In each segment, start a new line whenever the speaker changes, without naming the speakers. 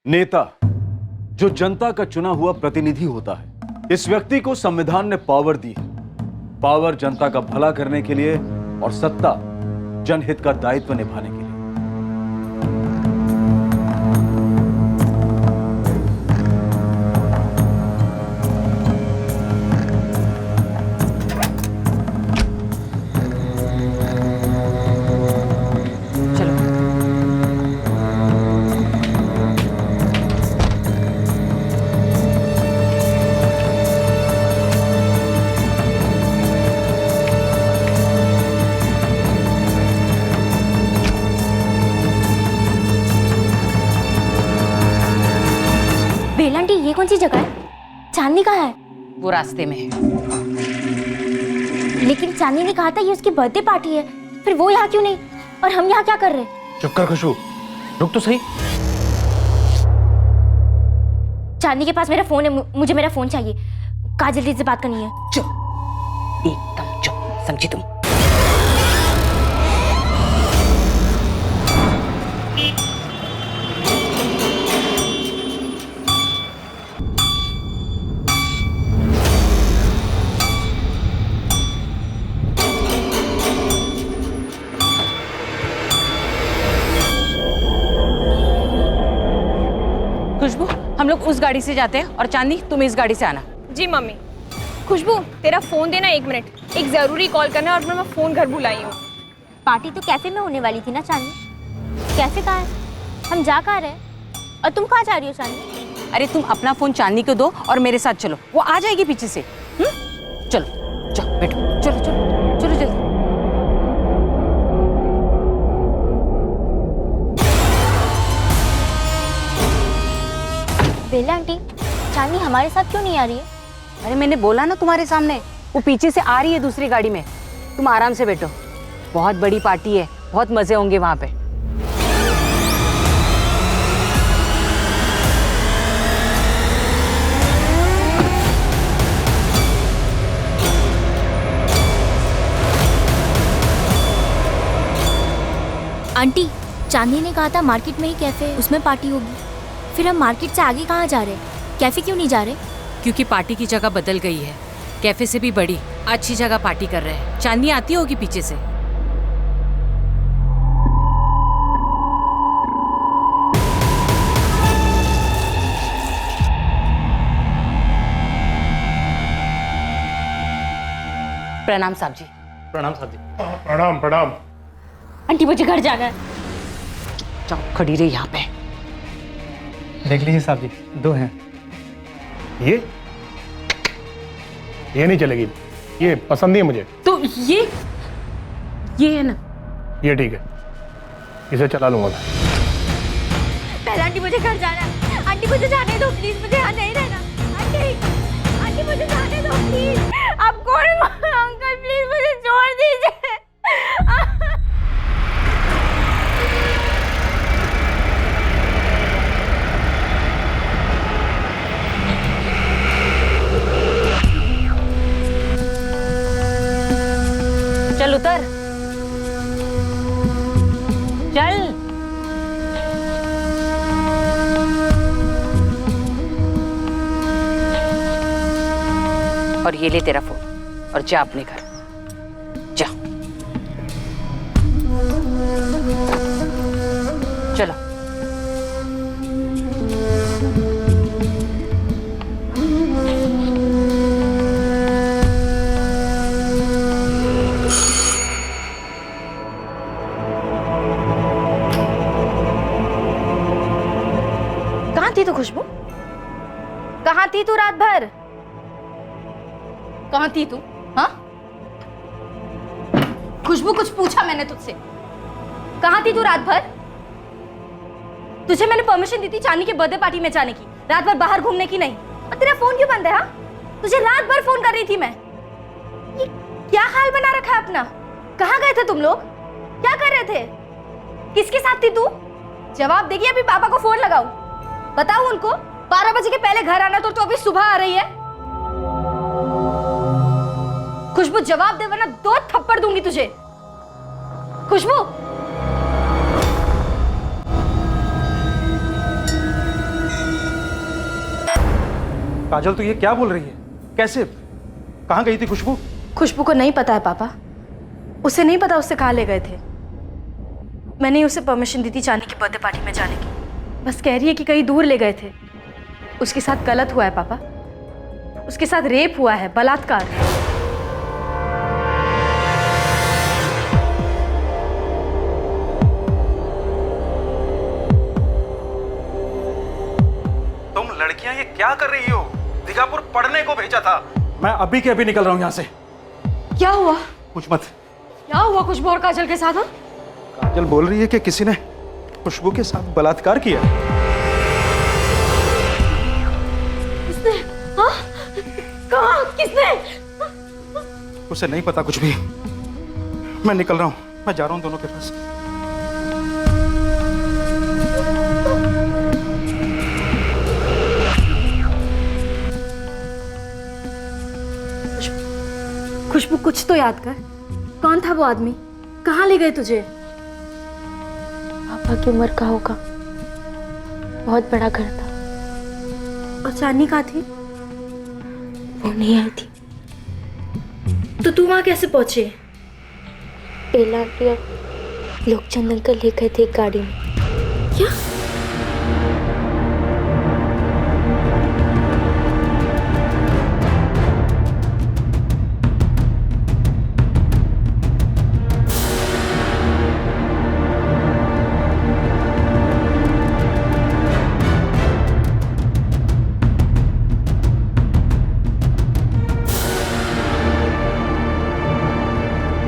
नेता जो जनता का चुना हुआ प्रतिनिधि होता है, इस व्यक्ति को संविधान ने पावर दी है। पावर जनता का भला करने के लिए और सत्ता जनहित का दायित्व निभाने के लिए।
आंटी ये कौन सी जगह है? चांदनी कहाँ है?
वो रास्ते में है।
लेकिन चांदनी ने कहा था ये उसकी बर्थडे पार्टी है, फिर वो यहाँ क्यों नहीं और हम यहाँ क्या कर रहे हैं?
चुप कर खुशबू, रुक तो सही।
चांदनी के पास मेरा फोन है, मुझे मेरा फोन चाहिए। काजल दीदी से बात करनी है।
चुप, एकदम चुप, समझी तुम? खुशबू, हम लोग उस गाड़ी से जाते हैं और चांदनी तुम इस गाड़ी से आना।
जी मम्मी। खुशबू तेरा फोन देना 1 मिनट, एक जरूरी कॉल करना है और मैं फोन घर भुलाई हूँ।
पार्टी तो कैफे में होने वाली थी ना चांदनी? कैफे कहाँ है? हम जा कहाँ रहे? और तुम कहाँ जा रही हो चांदनी?
अरे तुम अपना फोन चांदनी को दो और मेरे साथ चलो, वो आ जाएगी पीछे से। चलो जाओ बैठो, चलो चलो चलो जल्दी।
बेला आंटी, चांदनी हमारे साथ क्यों नहीं आ रही है?
अरे मैंने बोला ना तुम्हारे सामने, वो पीछे से आ रही है दूसरी गाड़ी में। तुम आराम से बैठो, बहुत बड़ी पार्टी है, बहुत मजे होंगे वहां पे।
आंटी, चांदनी ने कहा था मार्केट में ही कैफे है, उसमें पार्टी होगी। फिर हम मार्केट से आगे कहाँ जा रहे हैं? कैफे क्यों नहीं जा रहे?
क्योंकि पार्टी की जगह बदल गई है, कैफे से भी बड़ी अच्छी जगह पार्टी कर रहे हैं। चांदनी आती होगी पीछे से।
प्रणाम साहब जी।
प्रणाम साहब जी। प्रणाम प्रणाम।
आंटी मुझे घर जाना है।
जाओ खड़ी रही यहाँ पे।
देख लीजिए साहब जी, 2 हैं।
ये नहीं चलेगी, ये पसंद नहीं है मुझे।
तो ये है ना?
ये ठीक है, इसे चला लूंगा मैं।
पहले आंटी मुझे घर जाना है। आंटी मुझे जाने दो प्लीज, मुझे यहाँ नहीं रहना। आंटी, आंटी मुझे जाने दो प्लीज। आप कौन अंकल, प्लीज मुझे छोड़ दीजिए।
चल उतर, चल। और ये ले तेरा फोन और जा अपने घर, जा। चलो।
कहाँ थी तू खुशबू? कहाँ थी तू रात भर? कहाँ थी तू? हाँ खुशबू, कुछ पूछा मैंने तुझसे? कहाँ थी तू रात भर? तुझे मैंने परमिशन दी थी चांदनी के बर्थडे पार्टी में जाने की, रात भर बाहर घूमने की नहीं। और तेरा फोन क्यों बंद है? हाँ, तुझे रात भर फोन कर रही थी मैं। ये क्या हाल बना रखा है अपना? कहाँ गए थे तुम लोग? क्या कर रहे थे? किसके साथ थी तू? जवाब देगी। अभी पापा को फोन लगाओ, बताओ उनको 12 बजे के पहले घर आना। तो अभी सुबह आ रही है। खुशबू जवाब दे वरना 2 थप्पड़ दूंगी तुझे। खुशबू,
काजल, तो ये क्या बोल रही है? कैसे? कहाँ गई थी खुशबू?
खुशबू को नहीं पता है पापा। उसे नहीं पता उससे कहाँ ले गए थे। मैंने उसे परमिशन दी थी चांदी की बर्थडे पार्टी में जाने की। बस कह रही है कि कहीं दूर ले गए थे। उसके साथ गलत हुआ है पापा। उसके साथ रेप हुआ है, बलात्कार।
तुम लड़कियां ये क्या कर रही हो? दिगापुर पढ़ने को भेजा था। मैं अभी के अभी निकल रहा हूँ यहाँ से।
क्या हुआ?
कुछ मत।
क्या हुआ खुशबू और काजल के साथ?
काजल बोल रही है कि किसी ने खुशबू के साथ बलात्कार किया।
किसने? हाँ? कहाँ? किसने?
उसे नहीं पता कुछ भी। मैं निकल रहा हूँ। मैं जा रहा हूँ दोनों के पास।
खुशबू, कुछ तो याद कर। कौन था वो आदमी? कहाँ ले गए तुझे?
पापा की उम्र का होगा। बहुत बड़ा घर था।
और चांदनी कहाँ थी?
वो नहीं आई थी।
तो तू वहाँ कैसे पहुंचे?
बेला आंटी और लोकचंद अंकल ले गए थे एक गाड़ी में।
क्या?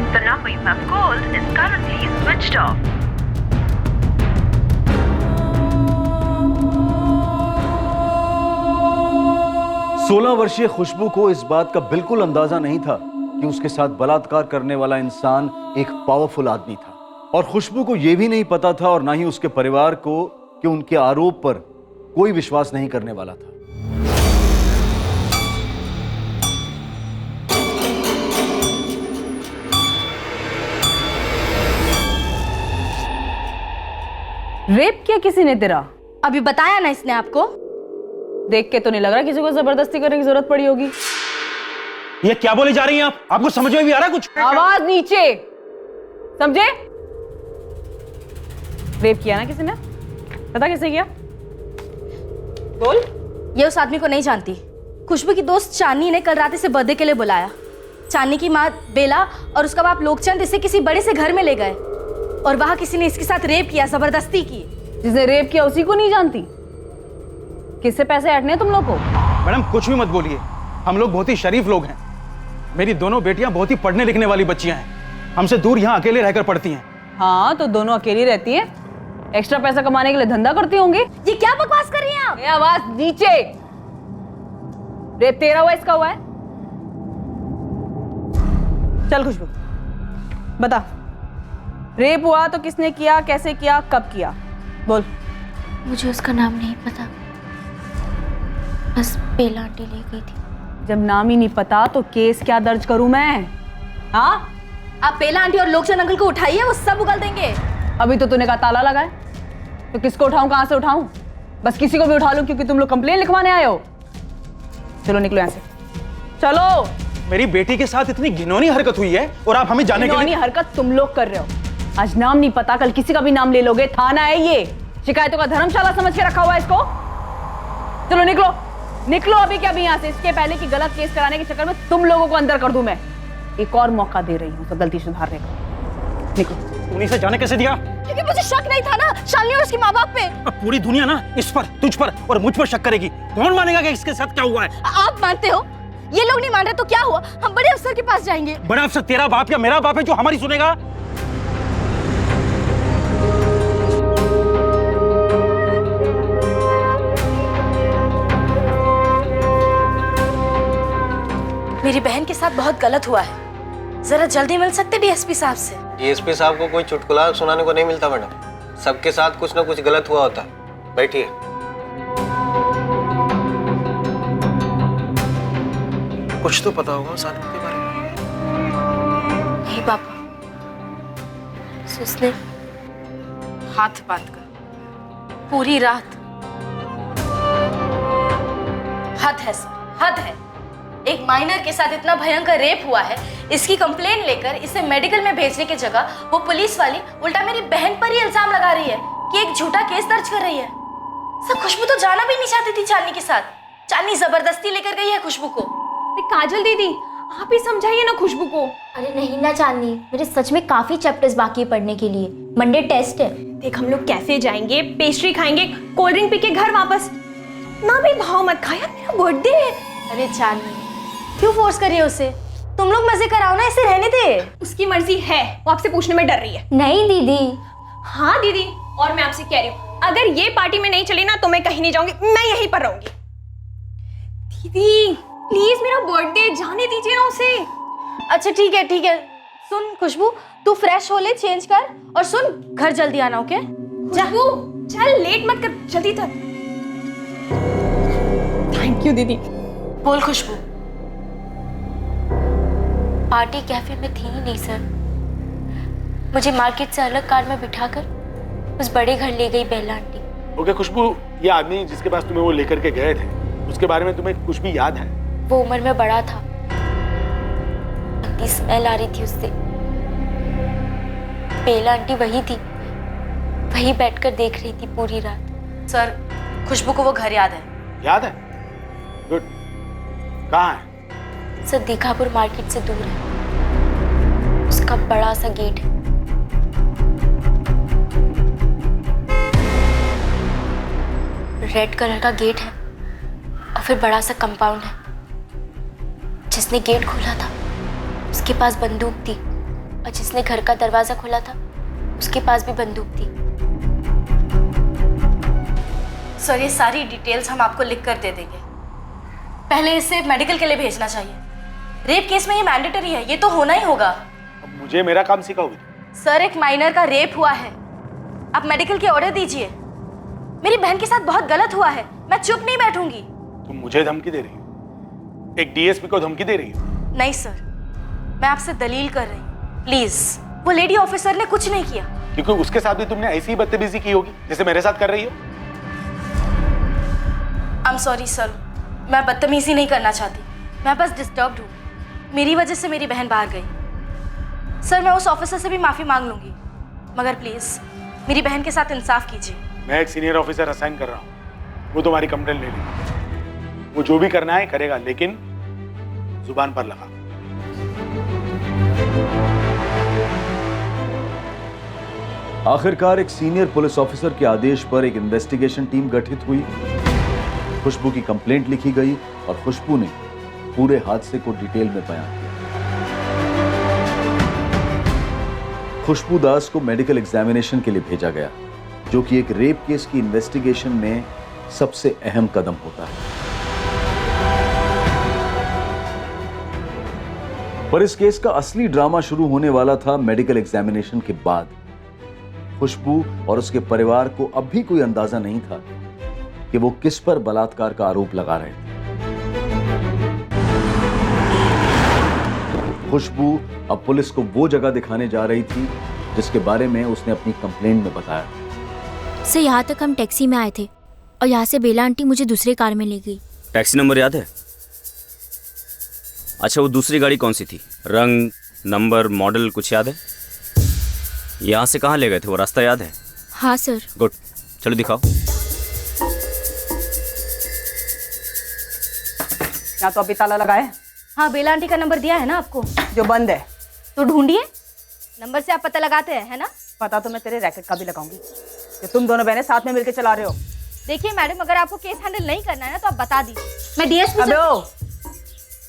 The number you have called is currently switched off.
सोलह वर्षीय खुशबू को इस बात का बिल्कुल अंदाजा नहीं था कि उसके साथ बलात्कार करने वाला इंसान एक पावरफुल आदमी था। और खुशबू को यह भी नहीं पता था, और ना ही उसके परिवार को, कि उनके आरोप पर कोई विश्वास नहीं करने वाला था।
रेप किया किसी ने तेरा?
अभी बताया ना इसने आपको।
देख के तो नहीं लग रहा किसी को जबरदस्ती करने की जरूरत पड़ी होगी।
ये क्या बोले जा रही हैं आप? आपको समझ में भी आ रहा है कुछ?
आवाज नीचे, समझे? रेप किया ना किसी ने? पता किसे किया? बोल।
ये उस आदमी को नहीं जानती। खुशबू की दोस्त चांदनी ने कल रात इसे बर्थडे के लिए बुलाया। चांदनी की माँ बेला और उसका बाप लोकचंद इसे किसी बड़े से घर में ले गए और वहां किसी ने इसके साथ रेप किया, जबरदस्ती की।
जिसने रेप किया उसी को नहीं जानती? किससे पैसे ऐंठने हैं तुम लोग को?
मैडम कुछ भी मत बोलिए। हम लोग बहुत ही शरीफ लोग हैं। मेरी दोनों बेटियां बहुत ही पढ़ने लिखने वाली बच्चियां हैं। हमसे दूर यहाँ अकेले रहकर पढ़ती हैं।
हाँ, तो दोनों अकेली रहती हैं, एक्स्ट्रा पैसा कमाने के लिए धंधा करती होंगी।
ये क्या बकवास कर रही हैं आप?
आवाज नीचे। रेप तेरा हुआ, इसका हुआ है? चल खुशबू बता, रेप हुआ तो किसने किया, कैसे किया, कब किया? बोल।
मुझे उसका नाम नहीं पता, बस बेला आंटी ले गई थी।
जब नाम ही नहीं पता तो केस क्या दर्ज करूं मैं? हाँ,
आप बेला आंटी और लोकचंद अंकल को उठाइए, वो सब उगल देंगे।
अभी तो तूने कहा ताला लगा है, तो किसको उठाऊं, कहां से उठाऊं? बस किसी को भी उठा लूं क्योंकि तुम लोग कंप्लेन लिखवाने आए हो। चलो निकलो यहाँ से, चलो।
मेरी बेटी के साथ इतनी घिनौनी हरकत हुई है और आप हमें जाने के लिए...
हरकत तुम लोग कर रहे हो। आज नाम नहीं पता, कल किसी का भी नाम ले लोगे। थाना है ये, शिकायतों का धर्मशाला समझ के रखा हुआ है इसको। चलो निकलो, निकलो अभी के अभी यहाँ से, इसके पहले कि गलत केस कराने के चक्कर में तुम लोगों को अंदर कर दूं मैं। एक और मौका दे रही हूँ तो गलती सुधारने का। निकलो।
उन्हीं से जाने कैसे दिया?
क्योंकि मुझे शक नहीं था ना शालिनी और उसके माँ बाप पे।
अब पूरी दुनिया ना इस पर, तुझ पर और मुझ पर शक करेगी। कौन मानेगा कि इसके साथ क्या हुआ है?
आप मानते हो? ये लोग नहीं मान रहे तो क्या हुआ? हम बड़े अफसर के पास जाएंगे।
बड़ा अफसर तेरा बाप या मेरा बाप है जो हमारी सुनेगा?
मेरी बहन के साथ बहुत गलत हुआ है, जरा जल्दी मिल सकते डीएसपी साहब से?
डीएसपी साहब को कोई चुटकुला सुनाने को नहीं मिलता मैडम। सबके साथ कुछ ना कुछ गलत हुआ होता है। बैठिए। कुछ तो पता होगा सादिक के बारे में।
नहीं पापा, उसने
हाथ बांध कर पूरी रात हद है सर। हद है। एक माइनर के साथ इतना भयंकर रेप हुआ है, इसकी कंप्लेन लेकर इसे मेडिकल में भेजने की जगह वो पुलिस वाली उल्टा मेरी बहन पर ही इल्जाम लगा रही है कि एक झूठा केस दर्ज कर रही है। सब खुशबू तो जाना भी नहीं चाहती थी चांदनी के साथ। चांदनी जबरदस्ती लेकर गई है खुशबू को।
काजल दीदी, आप ही समझाइए ना खुशबू को।
अरे नहीं ना चांदनी, मेरे सच में काफी चैप्टर्स बाकी है पढ़ने के लिए। मंडे टेस्ट है।
देख, हम लोग कैफे जाएंगे, पेस्ट्री खाएंगे, कोल्ड ड्रिंक पी के घर वापस। ना भी भाव मत खा यार, मेरा बर्थडे है।
अरे चांदनी, क्यों फोर्स कर रही है उसे? तुम लोग मजे कराओ ना, इसे रहने दे।
उसकी मर्जी है, वो आपसे पूछने में डर रही है।
नहीं दीदी।
हाँ दीदी, और मैं आपसे कह रही हूँ, अगर ये पार्टी में नहीं चली ना तो मैं कहीं नहीं जाऊंगी, मैं यहीं पर रहूंगी। दीदी प्लीज, मेरा बर्थडे, जाने दीजिए ना उसे।
अच्छा ठीक है ठीक है। सुन खुशबू, तू फ्रेश हो ले, चेंज कर, और सुन घर जल्दी आना, ओके?
खुशबू चल, लेट मत कर, जल्दी कर। थैंक यू दीदी।
बोल खुशबू।
पार्टी कैफे में थी ही नहीं सर। मुझे मार्केट से अलग कार में बिठाकर उस बड़े घर ले गई बेला आंटी।
ओके खुशबू, ये आदमी जिसके पास तुम्हें वो लेकर के गए थे, उसके बारे में तुम्हें कुछ भी याद है?
वो उम्र में बड़ा था, गंदी स्मेल आ रही थी उससे। बेला आंटी वही थी, वही बैठकर देख रही थी पूरी रात।
सर, खुशबू को वो घर याद है।
याद है? गुड। कहाँ है?
सर, दीघापुर मार्केट से दूर है। उसका बड़ा सा गेट है। रेड कलर का गेट है और फिर बड़ा सा कंपाउंड है। जिसने गेट खोला था उसके पास बंदूक थी, और जिसने घर का दरवाजा खोला था उसके पास भी बंदूक थी।
सर, ये सारी डिटेल्स हम आपको लिख कर दे देंगे। पहले इसे मेडिकल के लिए भेजना चाहिए। रेप केस में ये मैंडेटरी है, ये तो होना ही होगा।
अब मुझे मेरा काम सिखाओगे?
सर, एक माइनर का रेप हुआ है, आप मेडिकल के ऑर्डर दीजिए। मेरी बहन के साथ बहुत गलत हुआ है, मैं चुप नहीं बैठूंगी।
तुम मुझे धमकी दे रही हो? एक डीएसपी को धमकी दे रही हो?
नहीं सर, मैं आपसे दलील कर रही हूँ, प्लीज। वो लेडी ऑफिसर ने कुछ नहीं किया।
क्योंकि उसके साथ भी तुमने ऐसी ही बदतमीजी की होगी जैसे मेरे साथ कर रही हो।
आई एम सॉरी सर, मैं बदतमीजी नहीं करना चाहती, मैं बस डिस्टर्ब्ड हूँ। मेरी वजह से मेरी बहन बाहर गई। सर, मैं उस ऑफिसर से भी माफी मांग लूंगी, मगर प्लीज मेरी बहन के साथ इंसाफ कीजिए।
मैं एक सीनियर ऑफिसर असाइन कर रहा हूँ, वो तुम्हारी कंप्लेंट ले लेगा। वो जो भी करना है करेगा, लेकिन जुबान पर लगा।
आखिरकार एक सीनियर पुलिस ऑफिसर के आदेश पर एक इन्वेस्टिगेशन टीम गठित हुई। खुशबू की कंप्लेंट लिखी गई और खुशबू ने पूरे हादसे को डिटेल में बयान किया। खुशबू दास को मेडिकल एग्जामिनेशन के लिए भेजा गया, जो कि एक रेप केस की इन्वेस्टिगेशन में सबसे अहम कदम होता है। पर इस केस का असली ड्रामा शुरू होने वाला था मेडिकल एग्जामिनेशन के बाद। खुशबू और उसके परिवार को अब भी कोई अंदाजा नहीं था कि वो किस पर बलात्कार का आरोप लगा रहे थे। खुशबू अब पुलिस को वो जगह दिखाने जा रही थी जिसके बारे में उसने अपनी कंप्लेंट में बताया।
सर, यहाँ तक हम टैक्सी में आए थे और यहाँ से बेला आंटी मुझे दूसरे कार में ले गई।
टैक्सी नंबर याद है? अच्छा, वो दूसरी गाड़ी कौन सी थी? रंग, नंबर, मॉडल कुछ याद है? यहाँ से कहाँ ले गए थे, वो रास्ता याद है?
हाँ सर।
गुड, चलो दिखाओ।
यहाँ तो अभी ताला लगा है।
हाँ, बेला आंटी का नंबर दिया है ना आपको,
जो बंद है।
तो ढूंढिए, नंबर से आप पता लगाते हैं, है ना?
पता तो मैं तेरे रैकेट का भी लगाऊंगी कि तुम दोनों बहनें साथ में मिलकर चला रहे हो।
देखिए मैडम, अगर आपको केस हैंडल नहीं करना है ना तो आप बता दीजिए। मैं डीएसपी
अबे ओ,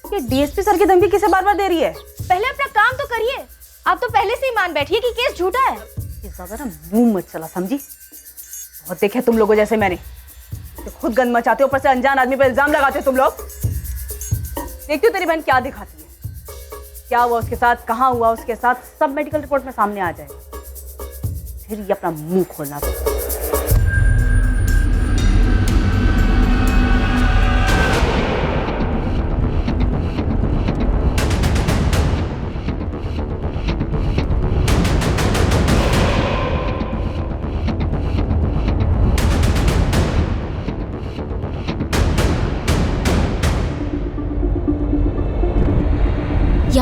ये डीएसपी सर की धमकी किसे बार बार दे रही है?
पहले अपना काम तो करिए। आप तो पहले से ही मान बैठिए कि केस झूठा है।
इस बार ना मुंह मत चला, समझी? बहुत देखे तुम लोगों जैसे मैंने, तो खुद गंद मचाते हो, ऊपर से अनजान आदमी पर इल्जाम लगाते हो तुम लोग। देखती हो तेरी बहन क्या दिखाती है, क्या हुआ उसके साथ, कहाँ हुआ उसके साथ, सब मेडिकल रिपोर्ट में सामने आ जाएगा। फिर ये अपना मुंह खोलना था।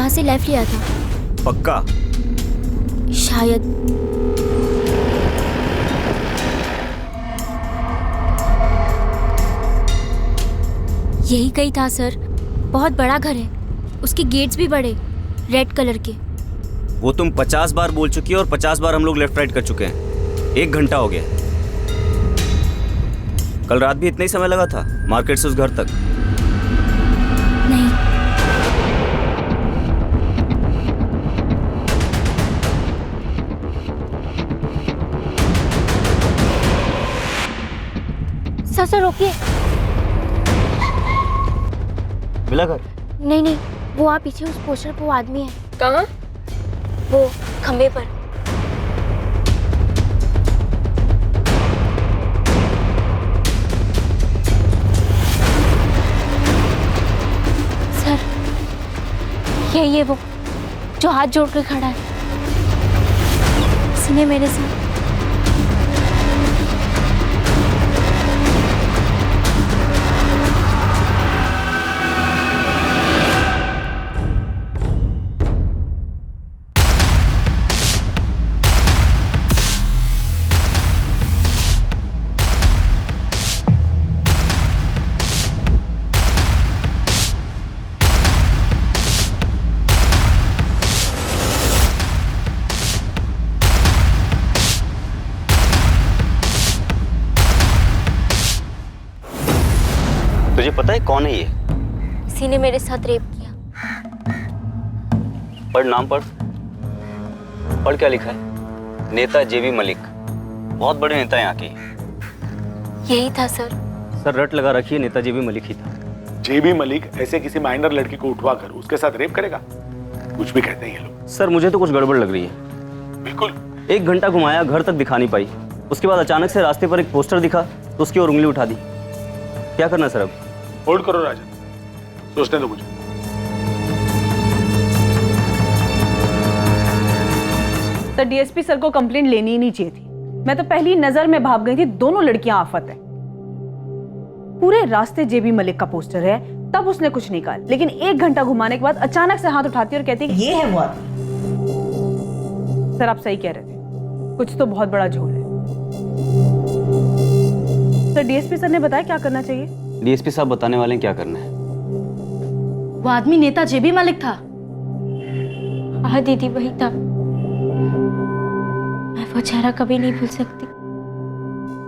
वहां से लेफ्ट लिया था।
पक्का?
शायद। यही कहीं था सर। बहुत बड़ा घर है, उसके गेट्स भी बड़े, रेड कलर के।
वो तुम 50 बार बोल चुकी है और 50 बार हम लोग लेफ्ट राइट कर चुके हैं। 1 घंटा हो गया। कल रात भी इतना ही समय लगा था मार्केट से उस घर तक?
नहीं। सर रोकिए।
मिला घर?
नहीं नहीं, वो आप पीछे उस पोस्टर पे वो आदमी है।
कहाँ?
वो खंबे पर। सर यही है वो जो हाथ जोड़ कर खड़ा है। इसने मेरे साथ।
तुझे पता है कौन है ये?
इसी ने मेरे साथ रेप किया।
पढ़, नाम पढ़। पढ़ क्या लिखा है? नेता जेबी मलिक। बहुत बड़े नेता हैं यहाँ के।
यही था सर।
सर रट लगा रखिए, नेता जेबी मलिक ही था।
जेबी मलिक ऐसे किसी माइनर लड़की को उठवा कर उसके साथ रेप करेगा? कुछ भी कहते हैं ये लोग।
सर मुझे तो कुछ गड़बड़ लग रही है।
बिल्कुल।
1 घंटा घुमाया, घर तक दिखा नहीं पाई। उसके बाद अचानक से रास्ते पर एक पोस्टर दिखा तो उसकी ओर उंगली उठा दी। क्या करना सर अब?
होल्ड करो राजन, सोचने दो मुझे।
तो डीएसपी सर को कंप्लेंट लेनी ही नहीं चाहिए थी। मैं तो पहली नजर में भाग गई थी दोनों लड़कियां आफत है। पूरे रास्ते जेबी मलिक का पोस्टर है, तब उसने कुछ नहीं कहा, लेकिन 1 घंटा घुमाने के बाद अचानक से हाथ उठाती और कहती ये है वो आदमी। सर आप सही कह रहे थे, कुछ तो बहुत बड़ा झोल है। सर डीएसपी सर ने बताया क्या करना चाहिए?
डीएसपी साहब बताने वाले हैं क्या करना है।
वो आदमी नेता जेबी मलिक था।
हाँ दीदी वही था। मैं वो चेहरा कभी नहीं भूल सकती।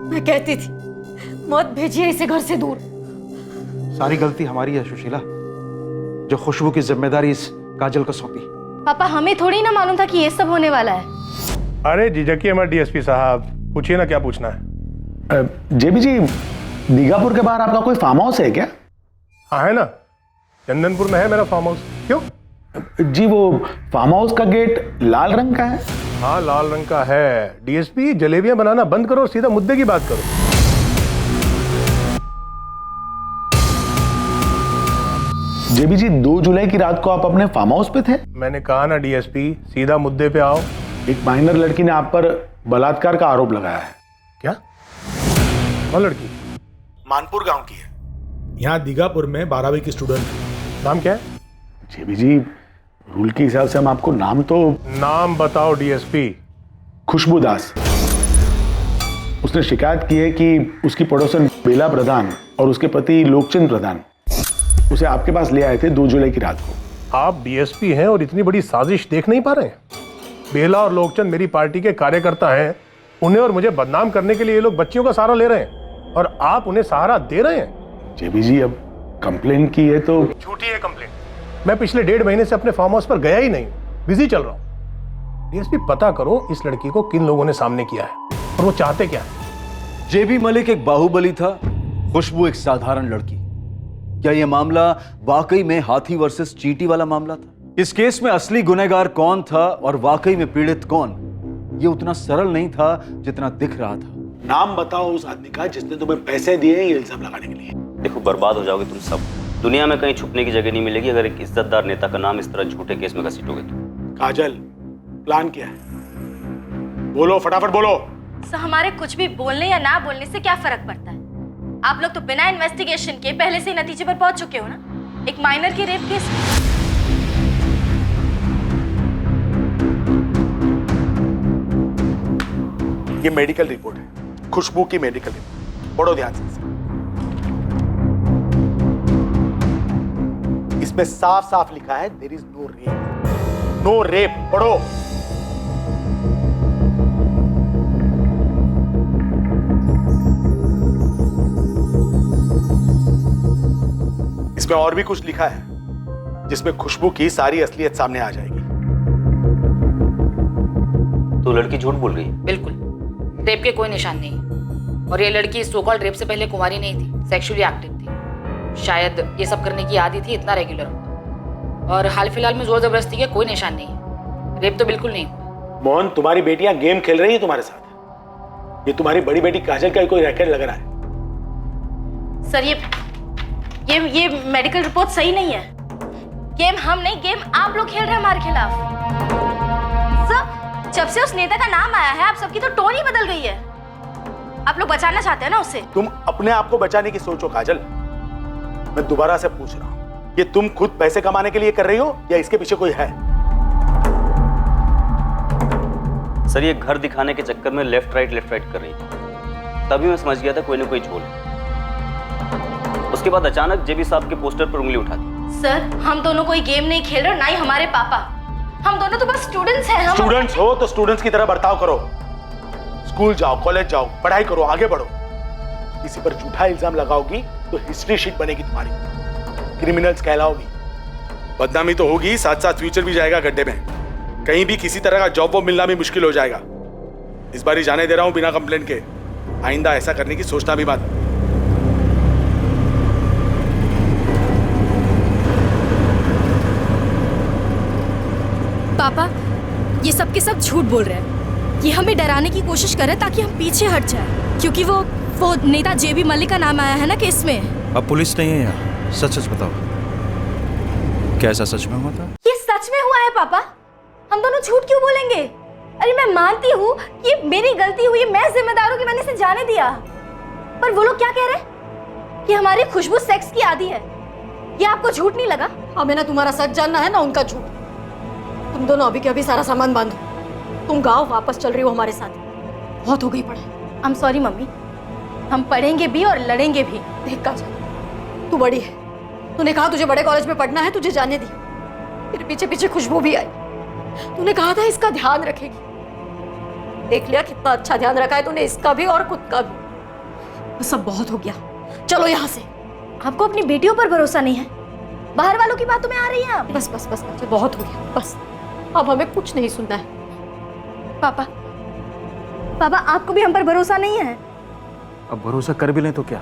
मैं कहती थी मत भेजिए इसे घर से दूर।
सारी गलती हमारी है सुशीला, जो खुशबू की जिम्मेदारी इस काजल को सौंपी।
पापा हमें थोड़ी ना मालूम था कि ये सब होने वाला है।
अरे झिझकिए मत डीएसपी साहब, पूछिए ना क्या पूछना है। जेबी जी, दीघापुर के बाहर आपका कोई फार्म हाउस है क्या? हाँ है ना, चंदनपुर में है मेरा फार्म हाउस। क्यों? जी वो फार्म हाउस का गेट लाल रंग का है। हाँ लाल रंग का है। डीएसपी जलेबियां बनाना बंद करो और सीधा मुद्दे की बात करो। जेबी जी 2 जुलाई की रात को आप अपने फार्म हाउस पे थे? मैंने कहा ना डीएसपी, सीधा मुद्दे पे आओ। एक माइनर लड़की ने आप पर बलात्कार का आरोप लगाया है। क्या? कौन लड़की? मानपुर गांव की है, यहाँ दीघापुर में 12वीं की स्टूडेंट है। नाम क्या है? जेबी जी रूल के हिसाब से हम आपको नाम बताओ डीएसपी। खुशबू दास। उसने शिकायत की है कि उसकी पड़ोसन बेला प्रधान और उसके पति लोकचंद प्रधान उसे आपके पास ले आए थे 2 जुलाई की रात को। आप डीएसपी हैं और इतनी बड़ी साजिश देख नहीं पा रहे हैं? बेला और लोकचंद मेरी पार्टी के कार्यकर्ता हैं। उन्हें और मुझे बदनाम करने के लिए ये लोग बच्चियों का सहारा ले रहे हैं और आप उन्हें सहारा दे रहे हैं। जेबी जी अब कंप्लेन की है तो झूठी है कंप्लेन। मैं पिछले 1.5 महीने से अपने फार्म हाउस पर गया ही नहीं, बिजी चल रहा हूं। डीएसपी पता करो इस लड़की को किन लोगों ने सामने किया है और वो चाहते क्या है।
जेबी मलिक एक बाहुबली था, खुशबू एक साधारण लड़की। क्या यह मामला वाकई में हाथी वर्सेस चींटी वाला मामला था? इस केस में असली गुनहगार कौन था और वाकई में पीड़ित कौन, ये उतना सरल नहीं था जितना दिख रहा था।
नाम बताओ उस आदमी का जिसने तुम्हें पैसे दिए ये इल्जाम लगाने के लिए।
देखो बर्बाद हो जाओगे तुम सब। दुनिया में कहीं छुपने की जगह नहीं मिलेगी अगर एक इज्जतदार नेता का नाम इस तरह झूठे केस में घसीटोगे तो।
काजल प्लान क्या है? बोलो फटाफट बोलो।
सर हमारे कुछ भी बोलने या ना बोलने से क्या फर्क पड़ता है? आप लोग तो बिना इन्वेस्टिगेशन के पहले से ही नतीजे पर पहुंच चुके हो ना। एक माइनर के रेप केस।
ये मेडिकल रिपोर्ट है, खुशबू की मेडिकल रिपोर्ट। पढ़ो ध्यान से इसे। इसमें साफ साफ लिखा है there is no rape, no rape. पढ़ो। इसमें और भी कुछ लिखा है जिसमें खुशबू की सारी असलियत सामने आ जाएगी।
तो लड़की झूठ बोल रही है?
बिल्कुल, रेप के कोई निशान नहीं। और ये लड़की सो कॉल्ड रेप से पहले कुंवारी नहीं थी, सेक्सुअली एक्टिव थी। शायद ये सब करने की आदत थी, इतना रेगुलर होगा। और हाल फिलहाल में जोर जबरदस्ती के कोई निशान नहीं है। रेप तो बिल्कुल नहीं हुआ।
मोहन, तुम्हारी बेटियां गेम खेल रही है तुम्हारे साथ। ये तुम्हारी बड़ी बेटी काजल का कोई रैकेट लग रहा है।
सर ये मेडिकल रिपोर्ट सही नहीं है। गेम हम नहीं, गेम आप लोग खेल रहे हैं हमारे खिलाफ। सर, जब से उस नेता का नाम आया है आप सबकी तो टोन ही बदल गई है। आप लोग बचाना चाहते हैं ना उससे।
तुम अपने आप को बचाने की सोचो काजल। मैं दोबारा से पूछ रहा हूं, ये तुम खुद पैसे कमाने के लिए कर रही हो या इसके पीछे कोई है?
सर, ये घर दिखाने के चक्कर में लेफ्ट राइट कर रही थी। तभी मैं समझ गया था कोई ना कोई झोल। उसके बाद अचानक जेबी साहब के पोस्टर पर उंगली उठा दी।
सर, हम दोनों कोई गेम नहीं खेल रहे, ना ही हमारे पापा। हम दोनों तो बस स्टूडेंट्स हैं।
स्टूडेंट्स हो तो स्टूडेंट्स की तरह बर्ताव करो। स्कूल जाओ, कॉलेज जाओ, पढ़ाई करो, आगे बढ़ो। किसी पर झूठा इल्जाम लगाओगी तो हिस्ट्री शीट बनेगी तुम्हारी, क्रिमिनल्स कहलाओगी। बदनामी तो होगी, साथ साथ फ्यूचर भी जाएगा गड्ढे में। कहीं भी किसी तरह का जॉब वो मिलना भी मुश्किल हो जाएगा। इस बार ही जाने दे रहा हूं बिना कंप्लेंट के। आइंदा ऐसा करने की सोचना भी मत।
पापा, ये सब के सब झूठ बोल रहे हैं। ये हमें डराने की कोशिश कर रहे हैं ताकि हम पीछे हट जाए, क्योंकि वो नेता जेबी मलिक का नाम आया है ना केस में।
अब पुलिस नहीं है यहाँ, सच सच बताओ, क्या ऐसा सच में हुआ था?
ये सच में हुआ है पापा। हम दोनों झूठ क्यों बोलेंगे? अरे मैं मानती हूँ ये मेरी गलती हुई, मैं जिम्मेदार हूँ कि मैंने इसे जाने दिया। पर वो लोग क्या कह रहे हैं कि हमारी खुशबू सेक्स की आदी है। ये आपको झूठ नहीं लगा?
हमें ना तुम्हारा सच जानना है ना उनका झूठ। तुम दोनों अभी के अभी सारा सामान बांधो। तुम गांव वापस चल रही हो हमारे साथ। बहुत हो गई पढ़ाई।
आई एम सॉरी मम्मी, हम पढ़ेंगे भी और लड़ेंगे भी।
देख काजल, तू बड़ी है, तूने कहा तुझे बड़े कॉलेज में पढ़ना है, तुझे जाने दी। फिर पीछे पीछे खुशबू भी आई। तूने कहा था इसका ध्यान रखेगी। देख लिया कितना अच्छा ध्यान रखा है तूने, इसका भी और खुद का भी। सब बहुत हो गया, चलो यहाँ से।
आपको अपनी बेटियों पर भरोसा नहीं है? बाहर वालों की बातों में आ रही हैं आप।
बस बस बस, बहुत हो गया, बस अब हमें कुछ नहीं सुनना है।
पापा, आपको भी हम पर भरोसा नहीं है?
अब भरोसा कर भी लें तो क्या?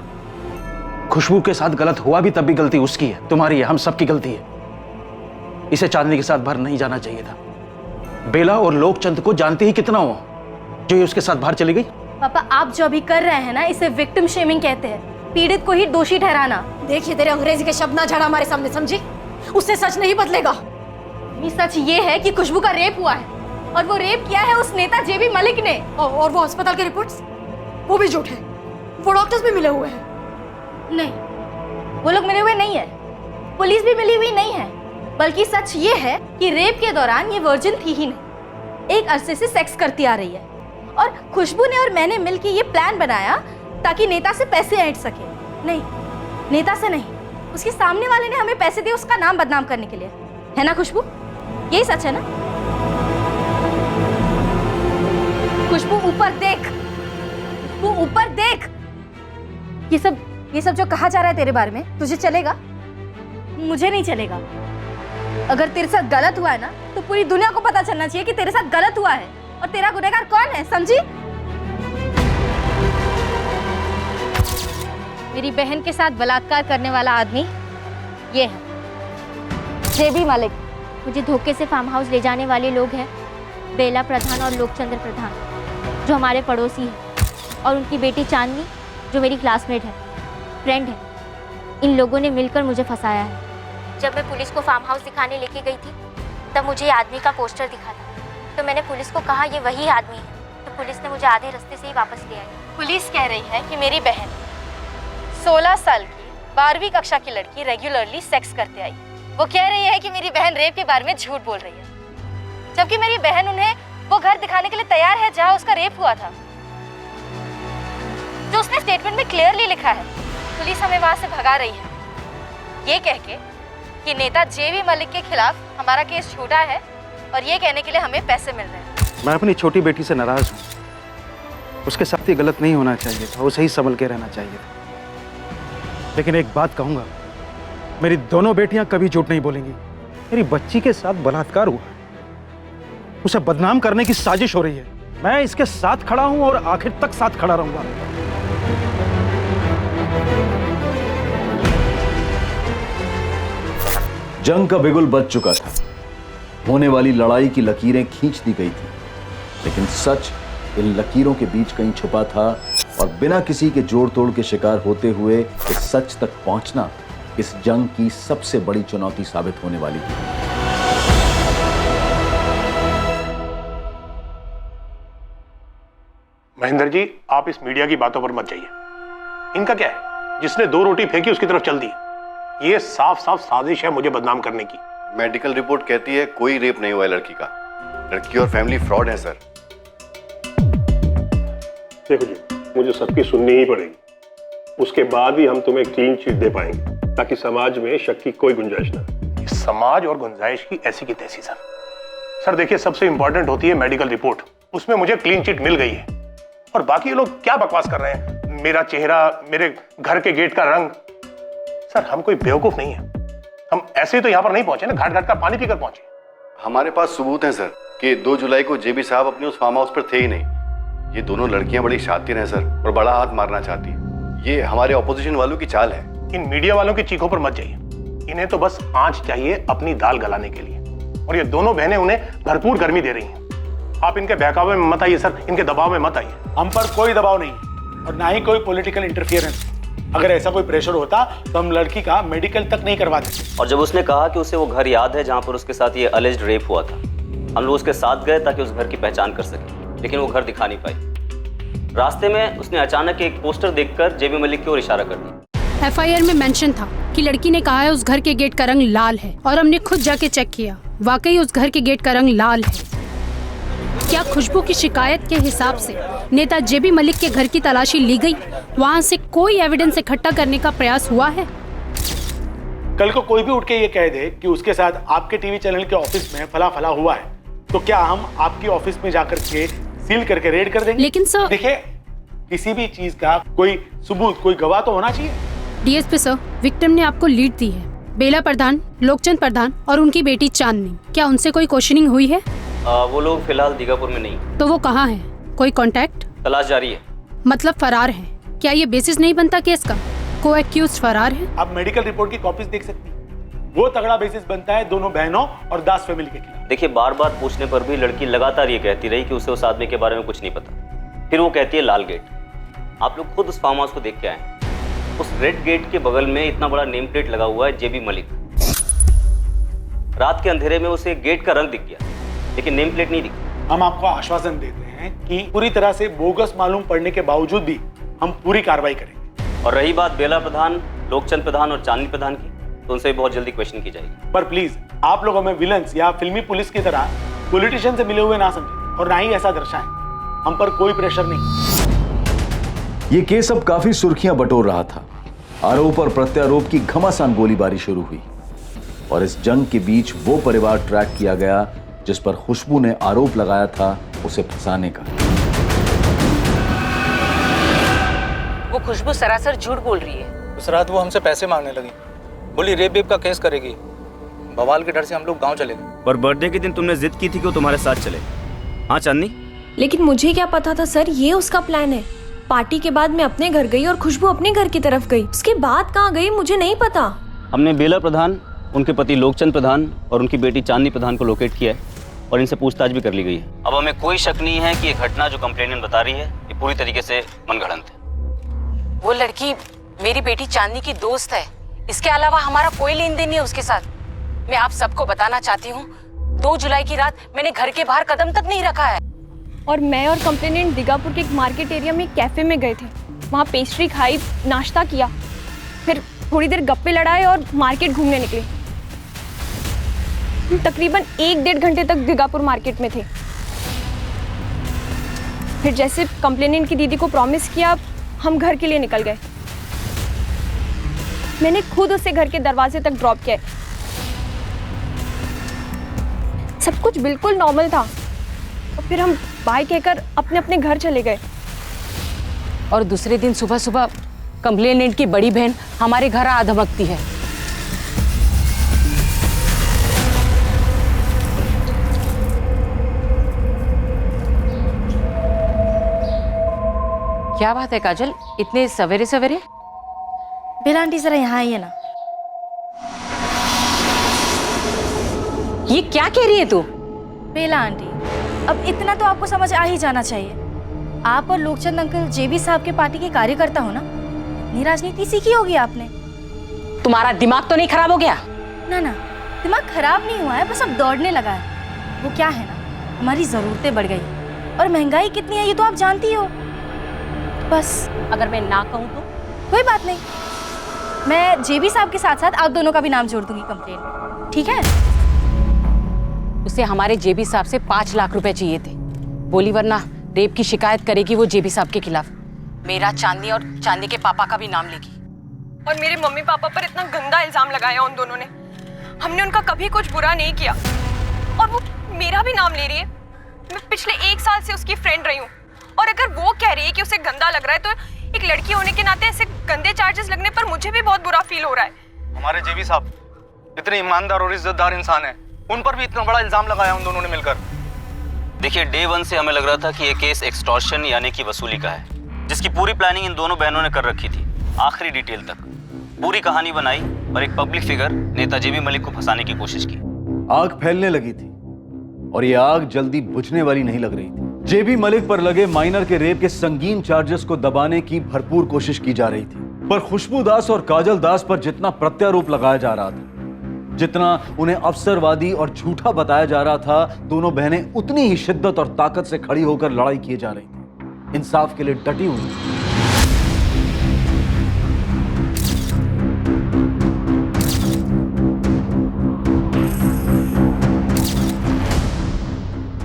खुशबू के साथ गलत हुआ भी तब भी गलती उसकी है, तुम्हारी है, हम सबकी गलती है। इसे चांदनी के साथ बाहर नहीं जाना चाहिए था। बेला और लोकचंद को जानते ही कितना हो जो ये उसके साथ बाहर चली गई।
पापा, आप जो अभी कर रहे हैं ना, इसे विक्टिम शेमिंग कहते हैं, पीड़ित को ही दोषी ठहराना।
देखिए, तेरे अंग्रेजी के शब्द ना झाड़ा हमारे सामने, समझी? उससे सच नहीं बदलेगा।
सच ये है कि खुशबू का रेप हुआ है, और वो रेप किया है उस नेता जेबी मलिक ने।
और वो अस्पताल के रिपोर्ट्स, वो भी झूठ है। वो डॉक्टर्स भी मिले हुए हैं।
नहीं, वो लोग मिले हुए नहीं है, पुलिस भी मिली हुई नहीं है। बल्कि सच ये है कि रेप के दौरान ये वर्जिन थी ही नहीं, एक अरसे से सेक्स करती आ रही है। और खुशबू ने और मैंने मिलकर ये प्लान बनाया ताकि नेता से पैसे ऐंठ सके। नहीं, नेता से नहीं, उसके सामने वाले ने हमें पैसे दिए उसका नाम बदनाम करने के लिए, है ना खुशबू? यही सच है ना? खुशबू ऊपर देख, वो ऊपर देख। ये सब जो कहा जा रहा है तेरे बारे में, तुझे चलेगा? मुझे नहीं चलेगा। अगर तेरे साथ गलत हुआ है ना, तो पूरी दुनिया को पता चलना चाहिए कि तेरे साथ गलत हुआ है, और तेरा गुनहगार कौन है, समझी? मेरी बहन के साथ बलात्कार करने वाला आदमी ये है, जेबी मलिक।
मुझे धोखे से फार्म हाउस ले जाने वाले लोग हैं बेला प्रधान और लोकचंद्र प्रधान, जो हमारे पड़ोसी हैं, और उनकी बेटी चांदनी, जो मेरी क्लासमेट है, फ्रेंड है। इन लोगों ने मिलकर मुझे फंसाया है। जब मैं पुलिस को फार्म हाउस दिखाने लेके गई थी, तब मुझे आदमी का पोस्टर दिखा था, तो मैंने पुलिस को कहा ये वही आदमी है, तो पुलिस ने मुझे आधे रास्ते से ही वापस ले आई।
पुलिस कह रही है कि मेरी बहन 16 साल की 12वीं कक्षा की लड़की रेगुलरली सेक्स करते आई। वो कह रही है कि मेरी बहन रेप के बारे में झूठ बोल रही है, जबकि मेरी बहन उन्हें वो घर दिखाने के लिए तैयार है जहाँ उसका रेप हुआ था। जो उसने स्टेटमेंट में क्लियरली लिखा है। पुलिस हमें वहां से भगा रही है, ये कह के कि नेता जेबी मलिक के खिलाफ हमारा केस झूठा है, और ये कहने के लिए हमें पैसे मिल रहे हैं।
मैं अपनी छोटी बेटी से नाराज हूँ। उसके साथ ये गलत नहीं होना चाहिए था, उसे ही संभल के रहना चाहिए था। लेकिन एक बात कहूंगा, मेरी दोनों बेटियां कभी झूठ नहीं बोलेंगी। मेरी बच्ची के साथ बलात्कार हुआ, उसे बदनाम करने की साजिश हो रही है। मैं इसके साथ खड़ा हूं और आखिर तक साथ खड़ा रहूंगा।
जंग का बिगुल बज चुका था, होने वाली लड़ाई की लकीरें खींच दी गई थी, लेकिन सच इन लकीरों के बीच कहीं छुपा था, और बिना किसी के जोड़ तोड़ के शिकार होते हुए इस सच तक पहुंचना इस जंग की सबसे बड़ी चुनौती साबित होने वाली थी।
महेंद्र जी, आप इस मीडिया की बातों पर मत जाइए। इनका क्या है, जिसने 2 रोटी फेंकी उसकी तरफ चल दी। ये साफ साफ साजिश है मुझे बदनाम करने की।
मेडिकल रिपोर्ट कहती है कोई रेप नहीं हुआ है लड़की का। लड़की और फैमिली फ्रॉड है सर।
देखो जी, मुझे सबकी सुननी ही पड़ेगी, उसके बाद ही हम तुम्हें क्लीन चिट दे पाएंगे, ताकि समाज में शक की कोई गुंजाइश ना। समाज और गुंजाइश की ऐसी की तैसी सर देखिए, सबसे इंपॉर्टेंट होती है मेडिकल रिपोर्ट। उसमें मुझे क्लीन चिट मिल गई है, और बाकी ये लोग क्या बकवास कर रहे हैं, मेरा चेहरा, मेरे घर के गेट का रंग। सर हम कोई बेवकूफ नहीं है, हम ऐसे तो यहाँ पर नहीं पहुंचे ना, घाट घाट का पानी पीकर पहुंचे।
हमारे पास सबूत है सर कि 2 जुलाई को जेबी साहब अपने उस फार्म हाउस पर थे ही नहीं। ये दोनों लड़कियां बड़ी शातिर हैं सर, और बड़ा हाथ मारना चाहती हैं। ये हमारे ऑपोजिशन वालों की चाल है।
इन मीडिया वालों की चीखों पर मत जाइए, इन्हें तो बस आंच चाहिए अपनी दाल गलाने के लिए, और ये दोनों बहनें उन्हें भरपूर गर्मी दे रही हैं। आप इनके बहकावे में मत आइए सर, इनके दबाव में मत आइए।
हम पर कोई दबाव नहीं, और ना ही कोई पॉलिटिकल इंटरफियरेंस। अगर ऐसा कोई प्रेशर होता तो हम लड़की का मेडिकल तक नहीं करवाते।
और जब उसने कहा कि उसे वो घर याद है जहां पर उसके साथ ये अलेज्ड रेप हुआ था, हम लोग उसके साथ गए ताकि उस घर की पहचान कर सके, लेकिन वो घर दिखा नहीं पाई। रास्ते में उसने अचानक एक पोस्टर देखकर जेबी मलिक की ओर इशारा कर दिया।
एफआईआर में मेंशन था कि लड़की ने कहा है उस घर के गेट का रंग लाल है, और हमने खुद जाके चेक किया, वाकई उस घर के गेट का रंग लाल है। क्या खुशबू की शिकायत के हिसाब से नेता जेबी मलिक के घर की तलाशी ली गई? वहाँ से कोई एविडेंस इकट्ठा करने का प्रयास हुआ है?
कल को कोई भी उठ के ये कह दे कि उसके साथ आपके टीवी चैनल के ऑफिस में फला फला हुआ है, तो क्या हम आपकी ऑफिस में जाकर के सील करके रेड कर देंगे?
लेकिन सर
देखिए, किसी भी चीज का कोई सबूत, कोई गवाह तो होना चाहिए।
डीएसपी सर, विक्टिम ने आपको लीड दी है, बेला प्रधान, लोकचंद प्रधान और उनकी बेटी चांदनी। क्या उनसे कोई क्वेश्चनिंग हुई है?
वो लोग फिलहाल दीगापुर में नहीं।
तो वो कहाँ है? कोई कांटेक्ट?
तलाश जारी है।
मतलब फरार है? क्या ये बेसिस नहीं बनता केस का? को एक्यूज फरार है?
आप मेडिकल रिपोर्ट की कॉपीज देख सकती हैं। वो तगड़ा बेसिस बनता है दोनों बहनों और दास फैमिली के खिलाफ।
देखिए, बार बार पूछने पर भी लड़की लगातार ये कहती रही कि उसे उस आदमी के बारे में कुछ नहीं पता। फिर वो कहती है लाल गेट। आप लोग खुद उस फार्म हाउस को देख के आए। उस रेड गेट के बगल में इतना बड़ा नेम प्लेट लगा हुआ है जेबी मलिक। रात के अंधेरे में उसे गेट का रंग दिख गया, लेकिन नेम प्लेट नहीं दिखी।
हम आपको आश्वासन देते हैं कि पूरी तरह से बोगस मालूम पड़ने के बावजूद भी हम पूरी कार्रवाई करेंगे।
और रही बात बेला प्रधान, लोकचंद प्रधान और चांदनी प्रधान की, तो उनसे भी बहुत जल्दी क्वेश्चन की जाएगी।
पर प्लीज आप लोग हमें विलन्स या फिल्मी पुलिस की तरह पॉलिटिशियन से मिले हुए ना समझें, और ना ही ऐसा दर्शाएं। हम पर कोई प्रेशर नहीं।
ये केस अब काफी सुर्खियां बटोर रहा था। आरोप और प्रत्यारोप की घमासान गोलीबारी शुरू हुई, और इस जंग के बीच वो परिवार ट्रैक किया गया जिस पर खुशबू ने आरोप लगाया था उसे फंसाने का।
वो खुशबू सरासर झूठ बोल रही है।
उस रात वो हमसे पैसे मांगने लगी, बोली रेप वेप का केस करेगी। बवाल के डर से हम लोग गांव चले गए।
पर बर्थडे के दिन तुमने जिद की थी कि वो तुम्हारे साथ चले। हाँ चांदनी?
लेकिन मुझे क्या पता था सर, ये उसका प्लान है। पार्टी के बाद मैं अपने घर गई और खुशबू अपने घर की तरफ गई। उसके बाद कहाँ गई मुझे नहीं पता।
हमने बेला प्रधान, उनके पति लोकचंद प्रधान और उनकी बेटी चांदनी प्रधान को लोकेट किया है, और इनसे पूछताछ भी कर ली गई है। अब हमें कोई शक नहीं है कि ये घटना जो कंप्लेनेंट बता रही है ये पूरी तरीके से मनगढ़ंत है।
वो लड़की मेरी बेटी चांदनी की दोस्त है, इसके अलावा हमारा कोई लेन देन नहीं है उसके साथ। मैं आप सबको बताना चाहती हूँ, 2 जुलाई की रात मैंने घर के बाहर कदम तक नहीं रखा है।
और मैं और कंप्लेनेंट दीगापुर के एक मार्केट एरिया में कैफे में गए थे। वहाँ पेस्ट्री खाई, नाश्ता किया, फिर थोड़ी देर गप्पे लड़ाए और मार्केट घूमने निकले। हम तकरीबन 1-1.5 घंटे तक दीगापुर मार्केट में थे। फिर जैसे कंप्लेनेंट की दीदी को प्रॉमिस किया, हम घर के लिए निकल गए। मैंने खुद उसे घर के दरवाजे तक ड्रॉप किया। सब कुछ बिल्कुल नॉर्मल था और फिर हम बाय कहकर अपने अपने घर चले गए।
और दूसरे दिन सुबह सुबह कंप्लेनेंट की बड़ी बहन हमारे घर आ धमकती है। क्या बात है काजल, इतने सवेरे सवेरे?
बेला आंटी जरा यहाँ आइए ना।
ये क्या कह रही है तू?
बेला आंटी, अब इतना तो आपको समझ आ ही जाना चाहिए। आप और लोकचंद अंकल जेबी साहब के पार्टी के कार्यकर्ता हो ना। इतनी राजनीति सीखी होगी आपने।
तुम्हारा दिमाग तो नहीं खराब हो गया?
ना ना, दिमाग खराब नहीं हुआ है, बस अब दौड़ने लगा है। वो क्या है ना, हमारी जरूरतें बढ़ गई और महंगाई कितनी है ये तो आप जानती हो। बस
अगर मैं ना कहूँ तो?
कोई बात नहीं, मैं जेबी साहब के साथ साथ आप दोनों का भी नाम जोड़ दूंगी कंप्लेन में, ठीक है?
उसे हमारे जेबी साहब से 5 लाख रुपए चाहिए थे, बोली वरना रेप की शिकायत करेगी वो जेबी साहब के खिलाफ। मेरा, चांदनी और चांदनी के पापा का भी नाम लेगी।
और मेरे मम्मी पापा पर इतना गंदा इल्जाम लगाया उन दोनों ने। हमने उनका कभी कुछ बुरा नहीं किया और वो मेरा भी नाम ले रही है। मैं पिछले 1 साल से उसकी फ्रेंड रही हूँ और अगर वो कह रही है कि उसे गंदा लग रहा है तो एक लड़की होने के नाते ऐसे गंदे चार्जेस लगने पर मुझे भी बहुत बुरा फील हो रहा है।
हमारे जेबी साहब इतने ईमानदार और इज्जतदार इंसान हैं, उन पर भी इतना बड़ा इल्जाम लगाया उन दोनों ने मिलकर।
देखिए, डे 1 से हमें लग रहा था कि ये केस एक्सटॉर्शन यानी कि वसूली का है, जिसकी पूरी प्लानिंग इन दोनों बहनों ने कर रखी थी, आखिरी डिटेल तक पूरी कहानी बनाई और एक पब्लिक फिगर नेता जेबी मलिक को फंसाने की कोशिश की।
आग फैलने लगी थी और ये आग जल्दी बुझने वाली नहीं लग रही थी। जेबी मलिक पर लगे माइनर के रेप के संगीन चार्जेस को दबाने की भरपूर कोशिश की जा रही थी, पर खुशबू दास और काजल दास पर जितना प्रत्यारोप लगाया जा रहा था, जितना उन्हें अवसरवादी और झूठा बताया जा रहा था, दोनों बहनें उतनी ही शिद्दत और ताकत से खड़ी होकर लड़ाई किए जा रही थी, इंसाफ के लिए डटी हुई।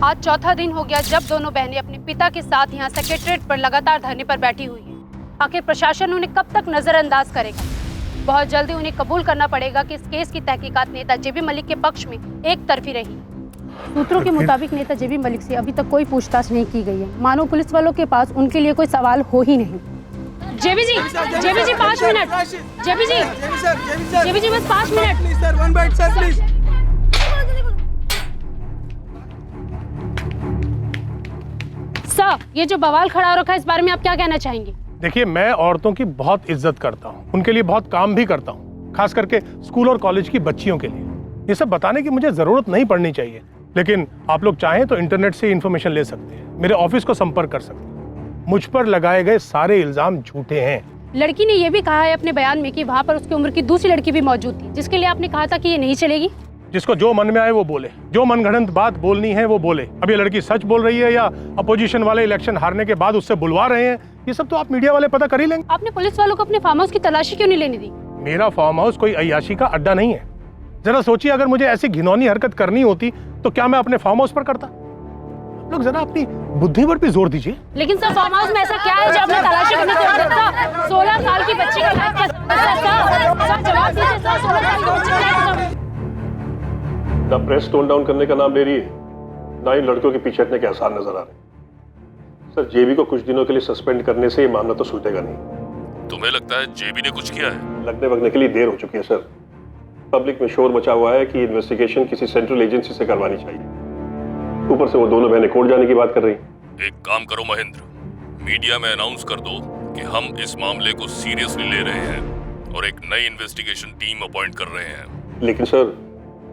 आज चौथा दिन हो गया जब दोनों बहनें अपने पिता के साथ यहाँ सेक्रेटरीट पर लगातार धरने पर बैठी हुई हैं। आखिर प्रशासन उन्हें कब तक नजरअंदाज करेगा? बहुत जल्दी उन्हें कबूल करना पड़ेगा कि इस केस की तहकीकात नेता जेबी मलिक के पक्ष में एक तरफी रही। सूत्रों के मुताबिक नेता जेबी मलिक से अभी तक कोई पूछताछ नहीं की गई है, मानो पुलिस वालों के पास उनके लिए कोई सवाल हो ही नहीं। जेबी जी 5 मिनट। जेबी जी बस 5 मिनट। सर, ये जो बवाल खड़ा हो रखा है, इस बारे में आप क्या कहना चाहेंगे?
देखिए, मैं औरतों की बहुत इज्जत करता हूँ, उनके लिए बहुत काम भी करता हूँ, खास करके स्कूल और कॉलेज की बच्चियों के लिए। ये सब बताने की मुझे जरूरत नहीं पड़नी चाहिए, लेकिन आप लोग चाहें तो इंटरनेट से इन्फॉर्मेशन ले सकते हैं, मेरे ऑफिस को संपर्क कर सकते हैं। मुझ पर लगाए गए सारे इल्जाम झूठे हैं।
लड़की ने यह भी कहा है अपने बयान में कि वहाँ पर उसकी उम्र की दूसरी लड़की भी मौजूद थी, जिसके लिए आपने कहा था कि ये नहीं चलेगी।
जिसको जो मन में आए वो बोले, जो मनगढ़ंत बात बोलनी है वो बोले। अब ये लड़की सच बोल रही है या अपोजिशन वाले इलेक्शन हारने के बाद उससे बुलवा रहे हैं, ये सब तो आप मीडिया वाले पता कर ही लेंगे।
आपने पुलिस वालों को अपने फार्म हाउस की तलाशी क्यों नहीं लेने दी?
मेरा फार्म हाउस कोई अय्याशी का अड्डा नहीं है। जरा सोचिए, अगर मुझे ऐसी घिनौनी हरकत करनी होती तो क्या मैं अपने फार्म हाउस पर करता? आप लोग जरा अपनी बुद्धि पर भी जोर दीजिए।
लेकिन सर, फार्म हाउस में ऐसा क्या है जो आपने तलाशी करने को रखा? 16 साल की बच्ची का लाइफ जवाब दीजिए सर। 16 साल की बच्ची का
ना प्रेस टोन डाउन करने का नाम ले रही है, ना ही लड़कियों के पीछे हटने के आसार नजर आ रहे हैं। सर, जेबी को कुछ दिनों के लिए सस्पेंड करने से ये मामला तो सुलझेगा नहीं।
तुम्हें लगता है जेबी ने कुछ किया है?
लगने वगने के लिए देर हो चुकी है सर। पब्लिक में शोर मचा हुआ है कि इन्वेस्टिगेशन किसी सेंट्रल एजेंसी से करवानी चाहिए। ऊपर से वो दोनों बहनें कोर्ट जाने की बात कर रही।
एक काम करो महेंद्र, मीडिया में अनाउंस कर दो कि हम इस मामले को सीरियसली ले रहे हैं और एक नई इन्वेस्टिगेशन टीम अपॉइंट कर रहे हैं।
लेकिन सर,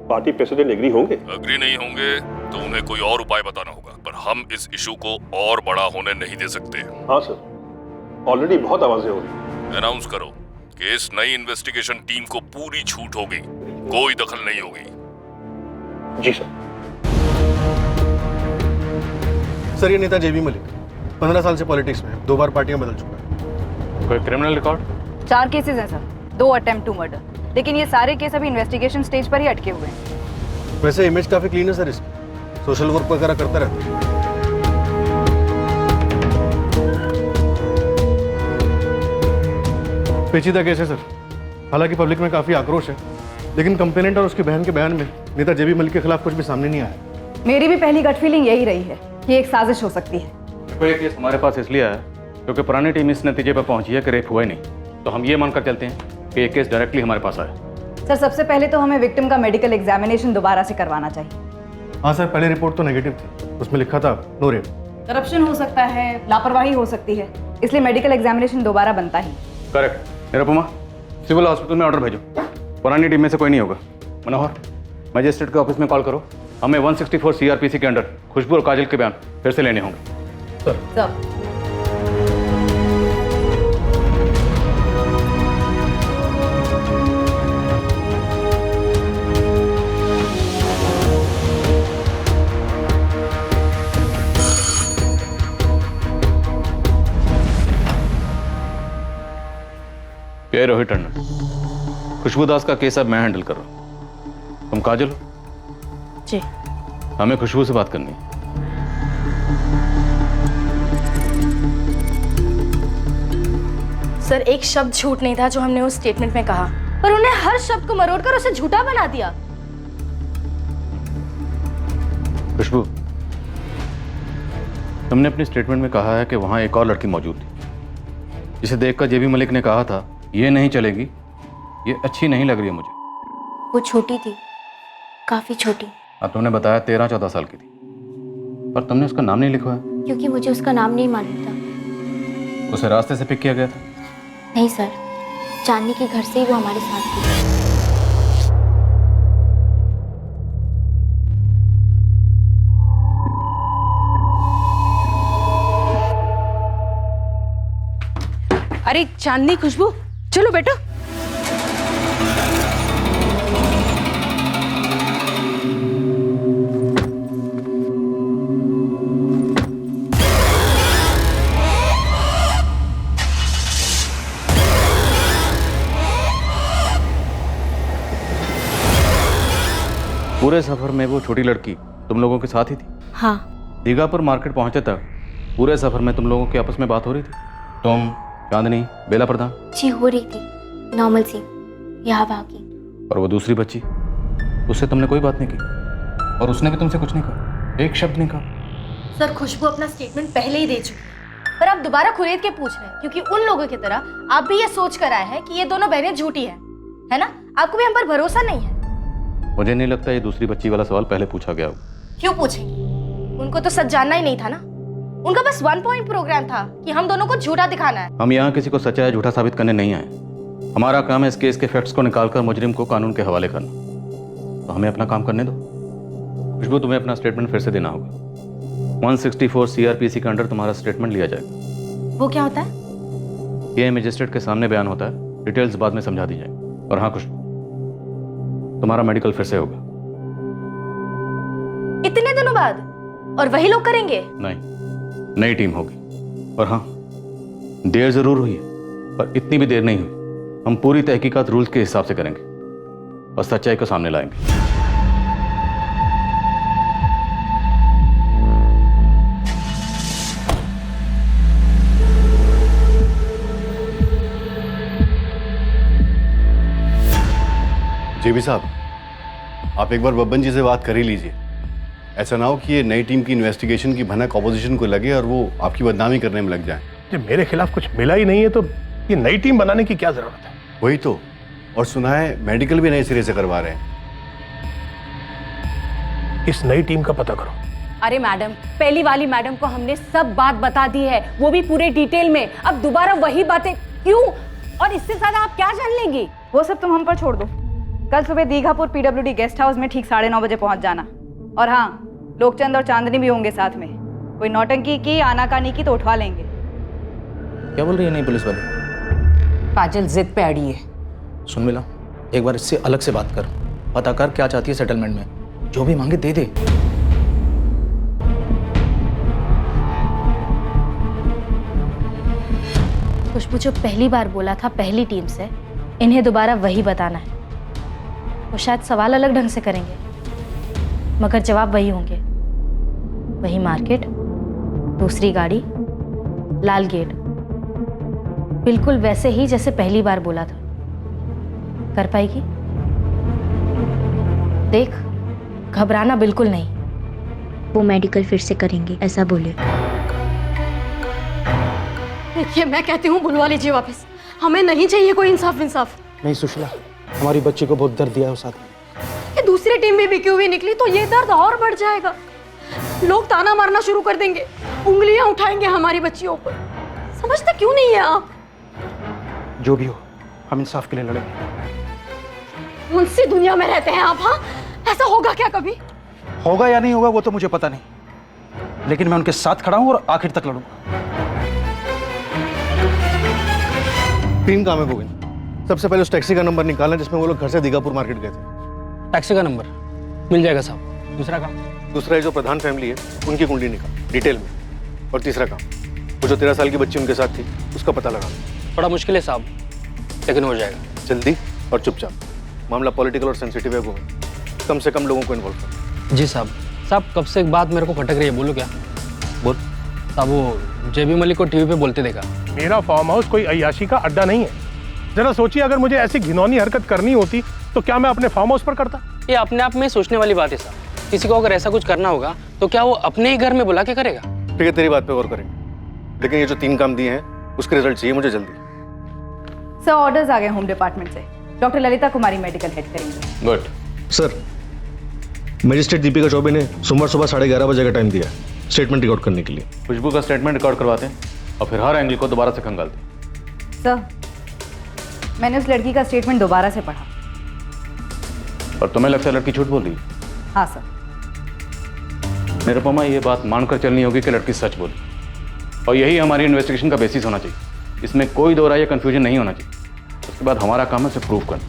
पार्टी प्रेसिडेंट एग्री होंगे?
अग्री नहीं होंगे तो उन्हें कोई और उपाय बताना होगा, पर हम इस इशू को और बड़ा होने नहीं दे सकते।
हाँ सर, ऑलरेडी बहुत आवाजें हो रही।
अनाउंस करो कि इस नई इन्वेस्टिगेशन टीम को पूरी छूट होगी, कोई दखल नहीं होगी।
जी सर।
सर, ये नेता जेबी मलिक 15 साल से पॉलिटिक्स में 2 बार पार्टियां बदल चुका है।
कोई क्रिमिनल रिकॉर्ड?
4 केसेस हैं सर, 2 अटेम्प्ट टू मर्डर, लेकिन ये सारे केस अभी इन्वेस्टिगेशन स्टेज पर ही अटके हुए हैं।
वैसे इमेज काफी क्लीन है सर इसकी, सोशल वर्क वगैरह करता रहता है। पेचीदा केस है सर। हालांकि पब्लिक में काफ़ी आक्रोश है, लेकिन कंप्लेनेंट और उसकी बहन के बयान में नेता जेबी मलिक के खिलाफ कुछ भी सामने नहीं आया।
मेरी भी पहली गट फीलिंग यही रही है कि एक साजिश हो सकती है।
देखो, ये केस हमारे पास इसलिए आया क्योंकि पुरानी टीम इस नतीजे पर पहुंची है कि रेप हुआ ही नहीं, तो हम ये मानकर चलते हैं कि ये केस डायरेक्टली हमारे पास आया।
सर, सबसे पहले तो हमें विक्टिम का मेडिकल एग्जामिनेशन दोबारा से करवाना चाहिए।
हाँ सर, पहले रिपोर्ट तो नेगेटिव थी, उसमें लिखा था नो रेप।
करप्शन हो सकता है, लापरवाही हो सकती है, इसलिए मेडिकल एग्जामिनेशन दोबारा बनता ही।
करेक्ट। निरुपमा, सिविल हॉस्पिटल में ऑर्डर भेजो, पुरानी टीम में से कोई नहीं होगा। मनोहर, मजिस्ट्रेट के ऑफिस में कॉल करो, हमें 164 CRPC के अंडर खुशबू और काजल के बयान फिर से लेने होंगे।
सर।
क्या रोहित टंडन, खुशबू दास का केस अब मैं हैंडल कर रहा हूं। तुम काजल हो?
जी।
हमें खुशबू से बात करनी है।
सर, एक शब्द झूठ नहीं था जो हमने उस स्टेटमेंट में कहा, पर उन्हें हर शब्द को मरोड़कर उसे झूठा बना दिया।
खुशबू, तुमने अपनी स्टेटमेंट में कहा है कि वहां एक और लड़की मौजूद थी, जिसे देखकर जेबी मलिक ने कहा था ये नहीं चलेगी, ये अच्छी नहीं लग रही है मुझे।
वो छोटी थी, काफी छोटी।
अब तुमने बताया 13-14 साल की थी, पर तुमने उसका नाम नहीं लिखवाया।
क्योंकि मुझे उसका नाम नहीं मालूम था।
उसे रास्ते से पिक किया गया था?
नहीं सर, चांदनी के घर से ही वो हमारे साथ थी।
अरे चांदनी, खुशबू, चलो बेटा।
पूरे सफर में वो छोटी लड़की तुम लोगों के साथ ही थी?
हाँ।
दीघापुर मार्केट पहुंचे तक पूरे सफर में तुम लोगों की आपस में बात हो रही थी? तुम, चांदनी, बेला प्रधान?
जी हो रही थी, नॉर्मल सी, यहाँ भागी।
और वो दूसरी बच्ची, उससे तुमने कोई बात नहीं की और उसने भी तुमसे कुछ नहीं कहा, एक शब्द नहीं कहा?
सर, खुशबू अपना स्टेटमेंट पहले ही दे चुकी है, पर आप दोबारा खुरेद के पूछ रहे हैं क्योंकि उन लोगों की तरह आप भी ये सोच कर आए हैं कि ये दोनों बहनें झूठी हैं, है ना? आपको भी हम पर भरोसा नहीं है।
मुझे नहीं लगता ये दूसरी बच्ची वाला सवाल पहले पूछा गया होगा।
क्यों पूछेंगी? उनको तो सच जानना ही नहीं था ना। उनका बस 1 पॉइंट प्रोग्राम था कि हम दोनों को झूठा दिखाना है।
हम यहाँ किसी को सच्चा या झूठा साबित करने नहीं आए। हमारा काम है इस केस के फैक्ट्स को निकालकर मुजरिम को कानून के हवाले करना। तो हमें अपना काम करने दो। खुशबू, तुम्हें अपना स्टेटमेंट फिर से देना होगा। 164 CRPC के अंडर तुम्हारा स्टेटमेंट लिया जाएगा।
वो क्या होता है?
ये मजिस्ट्रेट के सामने बयान होता है, डिटेल्स बाद में समझा दी जाएगी। और हाँ खुशबू, तुम्हारा मेडिकल फिर से होगा।
इतने दिनों बाद? और वही लोग करेंगे?
नहीं, नई टीम होगी। और हाँ, देर जरूर हुई है, पर इतनी भी देर नहीं हुई। हम पूरी तहकीकात रूल्स के हिसाब से करेंगे और सच्चाई को सामने लाएंगे।
जेबी साहब, आप एक बार बब्बन जी से बात कर ही लीजिए। ऐसा ना हो कि ये नई टीम की इन्वेस्टिगेशन की भनक ऑपोजिशन को लगे और वो आपकी बदनामी करने में लग जाए।
जब मेरे खिलाफ कुछ मिला ही नहीं है तो ये नई टीम बनाने की क्या जरूरत है?
वही तो, और सुना है मेडिकल भी नए सिरे से करवा रहे हैं।
इस नई टीम का पता करो।
अरे मैडम, पहली वाली मैडम को हमने सब बात बता दी है, वो भी पूरे डिटेल में। अब दोबारा वही बातें क्यों? और इससे ज्यादा आप क्या जान लेंगी? वो सब तुम हम पर छोड़ दो। कल सुबह दीघापुर PWD गेस्ट हाउस में ठीक 9:30 बजे पहुंच जाना। और हाँ, लोकचंद और चांदनी भी होंगे साथ में। कोई नौटंकी की, आनाकानी की तो उठवा लेंगे।
क्या बोल रही है नई पुलिस वाली?
काजल जिद पे अड़ी है।
सुन मिला, एक बार इससे अलग से बात कर, पता कर क्या चाहती है सेटलमेंट में, जो भी मांगे दे दे।
खुशबू जो पहली बार बोला था पहली टीम से, इन्हें दोबारा वही बताना है। वो शायद सवाल अलग ढंग से करेंगे, मगर जवाब वही होंगे। वही मार्केट, दूसरी गाड़ी, लाल गेट। बिल्कुल वैसे ही जैसे पहली बार बोला था। कर पाएगी? देख, घबराना बिल्कुल नहीं।
वो मेडिकल फिर से करेंगे ऐसा बोले।
देखिए, मैं कहती हूँ बुलवा लीजिए वापस। हमें नहीं चाहिए कोई इंसाफ इंसाफ।
नहीं सुशीला, हमारी बच्ची को बहुत दर्द दिया है उस आदमी।
ये दूसरी टीम भी बिकी हुई निकली तो ये दर्द और बढ़ जाएगा। लोग ताना मारना शुरू कर देंगे, उंगलियां उठाएंगे हमारी बच्चियों पर। समझते क्यों नहीं है आप?
जो भी हो, हम इंसाफ के लिए लड़ेंगे।
कौन सी दुनिया में रहते हैं आप? हाँ, ऐसा होगा क्या कभी?
होगा या नहीं होगा वो तो मुझे पता नहीं, लेकिन मैं उनके साथ खड़ा हूं और आखिर तक लड़ूंगा।
3 काम है गोविंद। सबसे पहले उस टैक्सी का नंबर निकालना जिसमें वो लोग घर से दीघापुर मार्केट गए थे।
टैक्सी का नंबर मिल जाएगा साहब। दूसरा काम?
दूसरा है जो प्रधान फैमिली है उनकी कुंडली निकाल डिटेल में। और तीसरा काम, वो जो 13 साल की बच्ची उनके साथ थी उसका पता लगाना।
बड़ा मुश्किल है साहब, लेकिन हो जाएगा।
जल्दी और चुपचाप। मामला पॉलिटिकल और सेंसिटिव है गोविंद, कम से कम लोगों को इन्वॉल्व करो।
जी साहब। साहब कब से एक बात मेरे को खटक रही है, बोलो क्या?
बोल।
साहब वो जेबी मलिक को टीवी पे बोलते देखा।
मेरा फार्म हाउस कोई अय्याशी का अड्डा नहीं है। जरा सोचिए, अगर मुझे ऐसी घिनौनी हरकत करनी होती तो क्या मैं अपने फार्म हाउस पर करता?
ये अपने आप में सोचने वाली बात है साहब। किसी को अगर ऐसा कुछ करना होगा तो क्या वो अपने ही घर में बुला के करेगा?
ठीक है, तेरी बात पे गौर करेंगे, लेकिन ये जो 3 काम दिए हैं उसके रिजल्ट चाहिए मुझे जल्दी।
सर ऑर्डर्स आ गए होम डिपार्टमेंट से। डॉक्टर ललिता कुमारी मेडिकल हेड करेंगे।
Good
sir, magistrate Deepika Choubey ने सोमवार सुबह 11:30 बजे का टाइम दिया स्टेटमेंट रिकॉर्ड करने के लिए।
खुशबू का स्टेटमेंट रिकॉर्ड करवाते हैं और फिर हर एंगल को दोबारा से खंगालते हैं।
सर, मैंने उस लड़की का स्टेटमेंट दोबारा से पढ़ा।
और तुम्हें लगता है लड़की झूठ बोल रही है?
हाँ सर।
निरुपमा, ये बात मानकर चलनी होगी कि लड़की सच बोली, और यही हमारी इन्वेस्टिगेशन का बेसिस होना चाहिए। इसमें कोई दो राय या कंफ्यूजन नहीं होना चाहिए। उसके बाद हमारा काम है उसे प्रूव करना।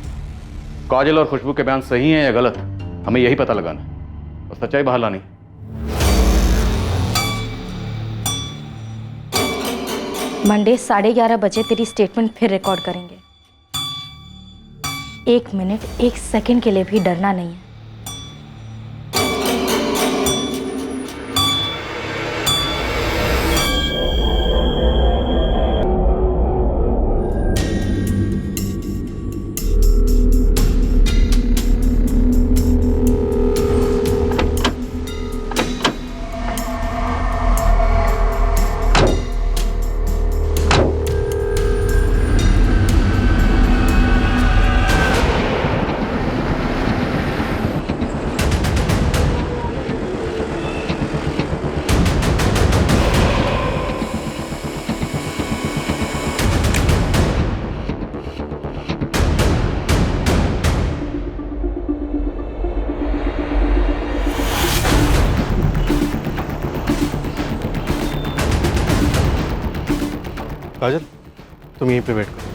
काजल और खुशबू के बयान सही हैं या गलत, हमें यही पता लगाना है और सच्चाई बाहर लानी।
मंडे 11:30 बजे तेरी स्टेटमेंट फिर रिकॉर्ड करेंगे। 1 मिनट 1 सेकंड के लिए भी डरना नहीं है।
काजल, तुम यहीं पे वेट करो।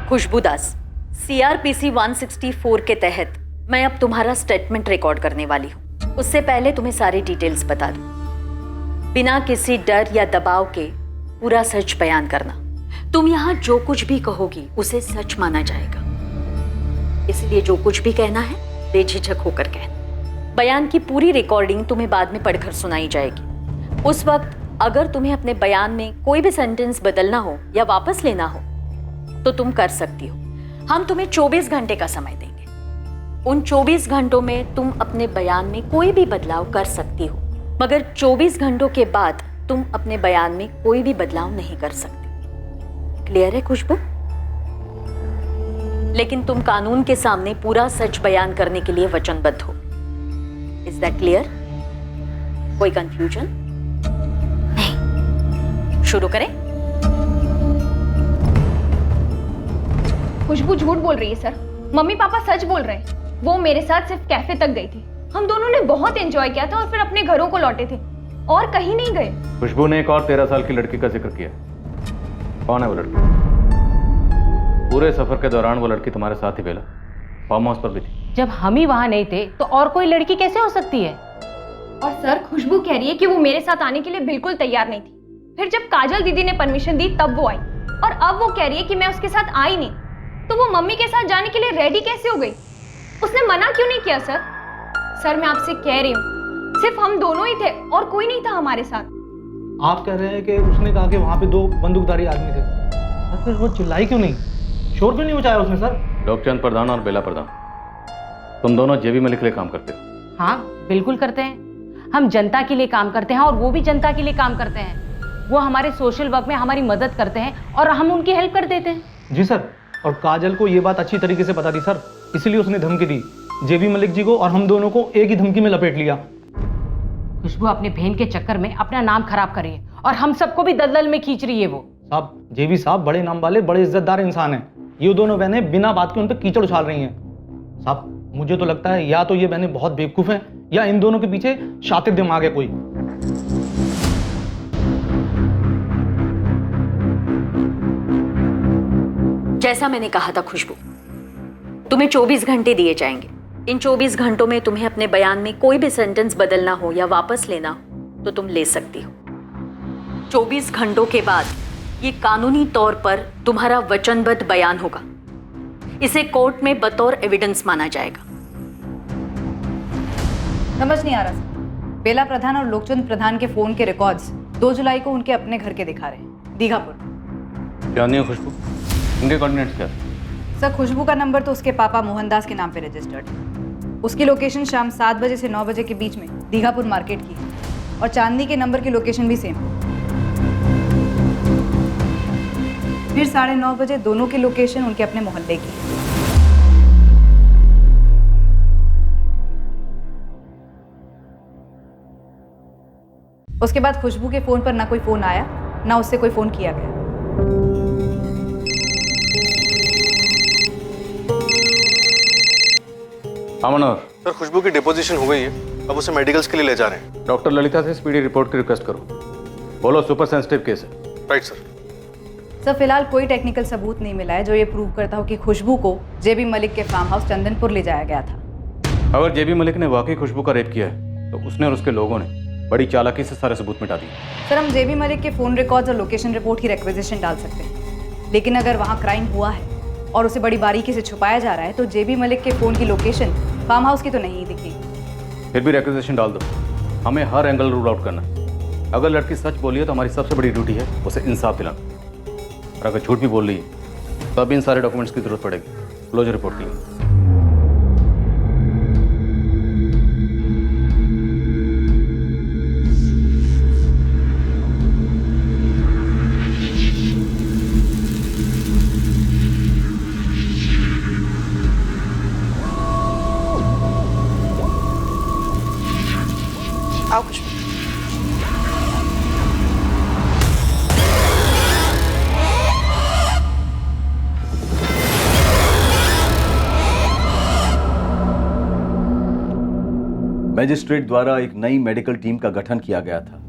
खुशबू दास, CRPC 164 के तहत मैं अब तुम्हारा स्टेटमेंट रिकॉर्ड करने वाली हूँ। उससे पहले तुम्हें सारी डिटेल्स बता दूं। बिना किसी डर या दबाव के पूरा सच बयान करना। तुम यहाँ जो कुछ भी कहोगी उसे सच माना जाएगा, इसलिए जो कुछ भी कहना है बेझिझक होकर कहना। बयान की पूरी रिकॉर्डिंग तुम्हें बाद में पढ़कर सुनाई जाएगी। उस वक्त अगर तुम्हें अपने बयान में कोई भी सेंटेंस बदलना हो या वापस लेना हो तो तुम कर सकती हो। हम तुम्हें 24 घंटे का समय देंगे। उन 24 घंटों में तुम अपने बयान में कोई भी बदलाव कर सकती हो, मगर 24 घंटों के बाद तुम अपने बयान में कोई भी बदलाव नहीं कर सकती। क्लियर है खुशबू? लेकिन तुम कानून के सामने पूरा सच बयान करने के लिए वचनबद्ध हो। Is that clear? कोई कंफ्यूजन? नहीं। शुरू करें?
खुशबू झूठ बोल रही है सर। मम्मी पापा सच बोल रहे हैं। वो मेरे साथ सिर्फ कैफे तक गई थी। हम दोनों ने बहुत एंजॉय किया था और फिर अपने घरों को लौटे थे और कहीं नहीं गए।
खुशबू ने एक और 13 साल की लड़की का जिक्र किया। कौन है वो लड़की? पूरे सफर के दौरान वो लड़की तुम्हारे साथ ही बेला, फार्म हाउस पर भी थी।
जब हम ही वहां नहीं थे तो और कोई लड़की कैसे हो सकती है?
और सर, खुशबू कह रही है कि वो मेरे साथ आने के लिए बिल्कुल तैयार नहीं थी। फिर जब काजल दीदी ने परमिशन दी तब वो आई, और अब वो कह रही है कि मैं उसके साथ आई नहीं। तो वो मम्मी के साथ जाने के लिए रेडी कैसे हो गई? उसने मना क्यों नहीं किया? सर सर मैं आपसे कह रही हूँ, सिर्फ हम दोनों ही थे और कोई नहीं था हमारे साथ।
आप कह रहे हैं कि उसने कहा कि वहाँ पे 2 बंदूकधारी आदमी थे, तो फिर वो चिल्लाई क्यों नहीं, शोर क्यों नहीं मचाया उसने? सर,
लोकचंद प्रधान और बेला प्रधान, तुम दोनों जेबी मलिक के लिए काम करते हो?
हाँ बिल्कुल करते हैं। हम जनता के लिए काम करते हैं और वो भी जनता के लिए काम करते हैं। वो हमारे सोशल वर्क में हमारी मदद करते हैं और हम उनकी हेल्प कर देते हैं।
जी सर, और काजल को ये बात अच्छी तरीके से पता थी सर, इसलिए उसने धमकी दी जेबी मलिक जी को और हम दोनों को एक ही धमकी में लपेट लिया।
खुशबू अपने बहन के चक्कर में अपना नाम खराब कर रही है और हम सबको भी दलदल में खींच रही है। वो
साहब, जेबी साहब बड़े नाम वाले, बड़े इज्जतदार इंसान हैं। ये दोनों बहनें बिना बात के उन पर कीचड़ उछाल रही हैं। साहब, मुझे तो लगता है या तो ये बहनें बहुत बेवकूफ हैं या इन दोनों के पीछे शातिर दिमाग है कोई।
जैसा मैंने कहा था खुशबू, तुम्हें 24 घंटे दिए जाएंगे। इन 24 घंटों में तुम्हें अपने बयान में कोई भी सेंटेंस बदलना हो या वापस लेना हो तो तुम ले सकती हो। 24 घंटों के बाद ये कानूनी तौर पर तुम्हारा वचनबद्ध बयान होगा। इसे कोर्ट में बतौर एविडेंस माना जाएगा।
समझ नहीं आ रहा सर, बेला प्रधान और लोकचंद प्रधान के फोन के रिकॉर्ड्स 2 जुलाई को उनके अपने घर के दिखा रहे हैं, दीघापुर।
जानिए खुशबू, इनके कोऑर्डिनेट्स क्या?
सर, खुशबू का नंबर तो उसके पापा मोहनदास के नाम पे रजिस्टर्ड है। उसकी लोकेशन शाम 7 बजे से 9 बजे के बीच में दीघापुर मार्केट की है और चांदनी के नंबर की लोकेशन भी सेम। फिर 9:30 बजे दोनों की लोकेशन उनके अपने मोहल्ले की है। उसके बाद खुशबू के फोन पर ना कोई फोन आया, ना उससे कोई फोन किया गया।
मनोहर
सर, खुशबू की डिपोजिशन हो गई है, अब उसे मेडिकल्स के लिए ले जा रहे हैं।
डॉक्टर ललिता से स्पीडी रिपोर्ट की रिक्वेस्ट करो। बोलो सुपर सेंसिटिव केस है।
Right sir.
सर, फिलहाल कोई टेक्निकल सबूत नहीं मिला है जो ये प्रूव करता हो कि खुशबू को जेबी मलिक के फार्म हाउस चंदनपुर ले जाया गया था।
अगर जेबी मलिक ने वाकई खुशबू का रेप किया है तो उसने और उसके लोगों ने बड़ी चालाकी से सारे सबूत मिटा दिए।
सर, हम जेबी मलिक के फोन रिकॉर्ड्स और लोकेशन रिपोर्ट की रिक्वेजिशन डाल सकते हैं, लेकिन अगर वहाँ क्राइम हुआ है और उसे बड़ी बारीकी से छुपाया जा रहा है तो जेबी मलिक के फोन की लोकेशन फार्म हाउस की तो नहीं दिखेगी।
फिर भी रिक्वेजिशन डाल दो, हमें हर एंगल रूल आउट करना है। अगर लड़की सच बोली है तो हमारी सबसे बड़ी ड्यूटी है उसे इंसाफ दिलाना, और अगर झूठ भी बोल रही है तो अब इन सारे डॉक्यूमेंट्स की जरूरत पड़ेगी क्लोजर रिपोर्ट के लिए।
आओ खुशबू।
मैजिस्ट्रेट द्वारा एक नई मेडिकल टीम का गठन किया गया था।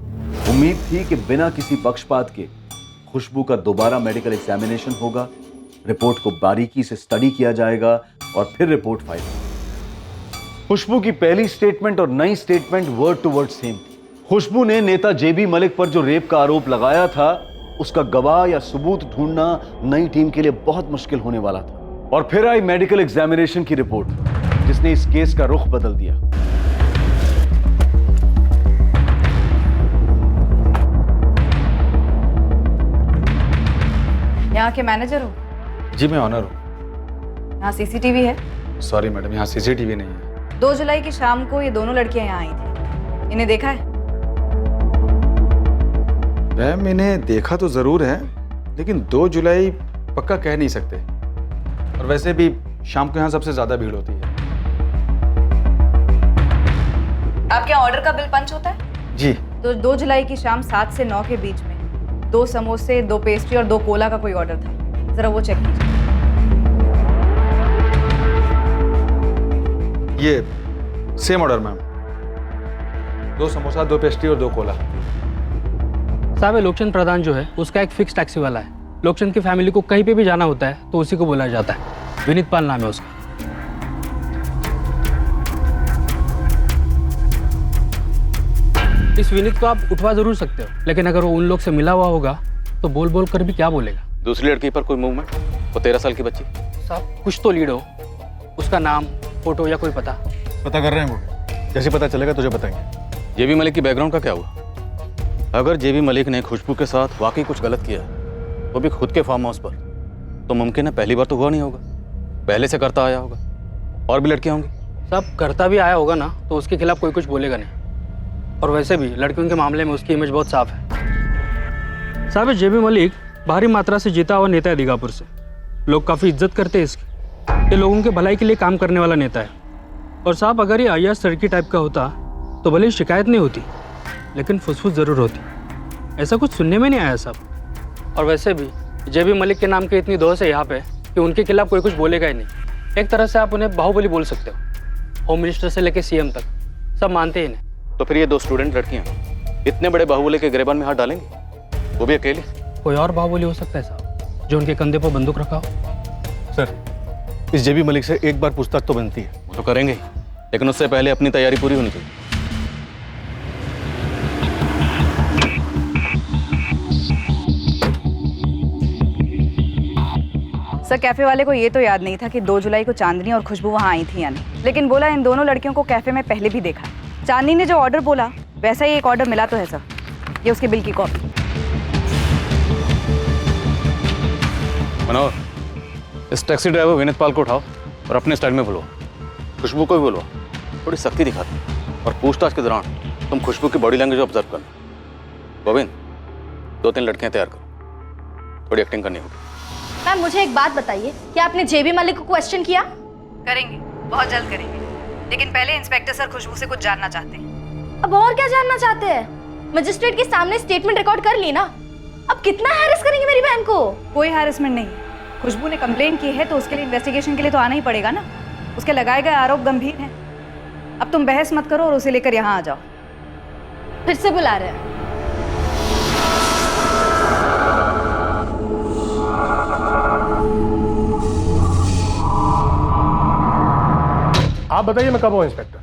उम्मीद थी कि बिना किसी पक्षपात के खुशबू का दोबारा मेडिकल एग्जामिनेशन होगा, रिपोर्ट को बारीकी से स्टडी किया जाएगा और फिर रिपोर्ट फाइल। खुशबू की पहली स्टेटमेंट और नई statement word to word same थी। खुशबू ने नेता जेबी मलिक पर जो रेप का आरोप लगाया था उसका गवाह या सबूत ढूंढना नई टीम के लिए बहुत मुश्किल होने वाला था। और फिर आई मेडिकल एग्जामिनेशन की रिपोर्ट जिसने इस केस का रुख बदल दिया।
यहाँ के मैनेजर हो?
जी मैं ऑनर हूँ।
यहाँ सीसीटीवी है?
सॉरी मैडम, यहाँ सीसीटीवी नहीं है।
2 जुलाई की शाम को ये दोनों लड़कियां यहाँ आई थी, इन्हें देखा है?
मैम इन्हें देखा तो जरूर है, लेकिन 2 जुलाई पक्का कह नहीं सकते, और वैसे भी शाम को यहाँ सबसे ज्यादा भीड़ होती है।
आपके यहाँ ऑर्डर का बिल पंच होता है?
जी।
तो 2 जुलाई की शाम 7 से 9 के बीच में 2 समोसे, 2 पेस्ट्री और 2 कोला का कोई ऑर्डर था, जरा वो चेक कीजिए।
ये same order ma'am, 2 samosa, 2 pastry और 2 कोला।
साहब, ये लोकचंद प्रधान जो है उसका एक फिक्स टैक्सी वाला है। लोकचंद की फैमिली को कहीं पे भी जाना होता है तो उसी को बुलाया जाता है। विनीत पाल नाम है उसका। इस विनीत को आप उठवा जरूर सकते हो, लेकिन अगर वो उन लोग से मिला हुआ होगा तो बोल बोल कर भी क्या बोलेगा।
दूसरी लड़की पर कोई मूवमेंट? वो 13 साल की बच्ची।
साहब, कुछ तो लीड हो, उसका नाम, फोटो या कोई पता
कर रहे हैं वो, जैसे पता चलेगा तुझे बताएंगे।
जेबी मलिक की बैकग्राउंड का क्या हुआ? अगर जेबी मलिक ने खुशबू के साथ वाकई कुछ गलत किया, वो भी खुद के फार्म हाउस पर, तो मुमकिन है पहली बार तो हुआ नहीं होगा, पहले से करता आया होगा। और भी लड़कियां होंगी।
साहब, करता भी आया होगा ना तो उसके खिलाफ कोई कुछ बोलेगा नहीं। और वैसे भी लड़कियों के मामले में उसकी इमेज बहुत साफ है। साहब, जेबी मलिक भारी मात्रा से जीता हुआ नेता है दीघापुर से। लोग काफ़ी इज्जत करते हैं इसकी। ये लोगों के भलाई के लिए काम करने वाला नेता है। और साहब, अगर ये अय्याज सड़की टाइप का होता तो भले ही शिकायत नहीं होती, लेकिन फुसफुस ज़रूर होती। ऐसा कुछ सुनने में नहीं आया साहब। और वैसे भी जेबी मलिक के नाम की इतनी दोष है यहाँ पे कि उनके खिलाफ कोई कुछ बोलेगा ही नहीं। एक तरह से आप उन्हें बाहुबली बोल सकते हो। होम मिनिस्टर से लेकर सीएम तक सब मानते ही नहीं।
तो फिर ये 2 स्टूडेंट लड़कियां इतने बड़े बाहुबली के गिरेबान में हाथ डालेंगी, वो भी अकेली?
कोई और बाहुबली हो सकता है साहब, जो उनके कंधे पर बंदूक रखा हो।
सर, इस जेबी मलिक से एक बार पूछताछ तो बनती है।
वो तो करेंगे ही, लेकिन उससे पहले अपनी तैयारी पूरी होनी चाहिए।
सर, कैफे वाले को ये तो याद नहीं था कि 2 जुलाई को चांदनी और खुशबू वहाँ आई थी या नहीं, लेकिन बोला इन दोनों लड़कियों को कैफे में पहले भी देखा। चांदनी ने जो ऑर्डर बोला वैसा ही एक ऑर्डर मिला तो है सर। ये उसके बिल की कॉपी।
मनोहर, इस टैक्सी ड्राइवर विनीत पाल को उठाओ और अपने स्टाइल में बुलवाओ। खुशबू को भी बुलवाओ, थोड़ी सख्ती दिखाती। और पूछताछ के दौरान तुम खुशबू की बॉडी लैंग्वेज ऑब्जर्व करना। गोविंद, 2-3 लड़कियां तैयार करो, थोड़ी एक्टिंग करनी होगी।
मैम, मुझे एक बात बताइए, क्या आपने जेबी मलिक को क्वेश्चन किया?
करेंगे, बहुत जल्द करेंगे, लेकिन पहले इंस्पेक्टर सर खुशबू से कुछ जानना चाहते हैं।
अब और क्या जानना चाहते हैं? मजिस्ट्रेट के सामने स्टेटमेंट रिकॉर्ड कर ली ना, अब कितना हैरेस करेंगे मेरी बहन को?
कोई हैरेसमेंट नहीं है। खुशबू ने कंप्लेन की है तो उसके लिए इन्वेस्टिगेशन के लिए तो आना ही पड़ेगा ना। उसके लगाए गए आरोप गंभीर हैं। अब तुम बहस मत करो और उसे लेकर यहाँ आ जाओ।
फिर से बुला रहे हैं।
आप बताइए मैं कब हूँ इंस्पेक्टर?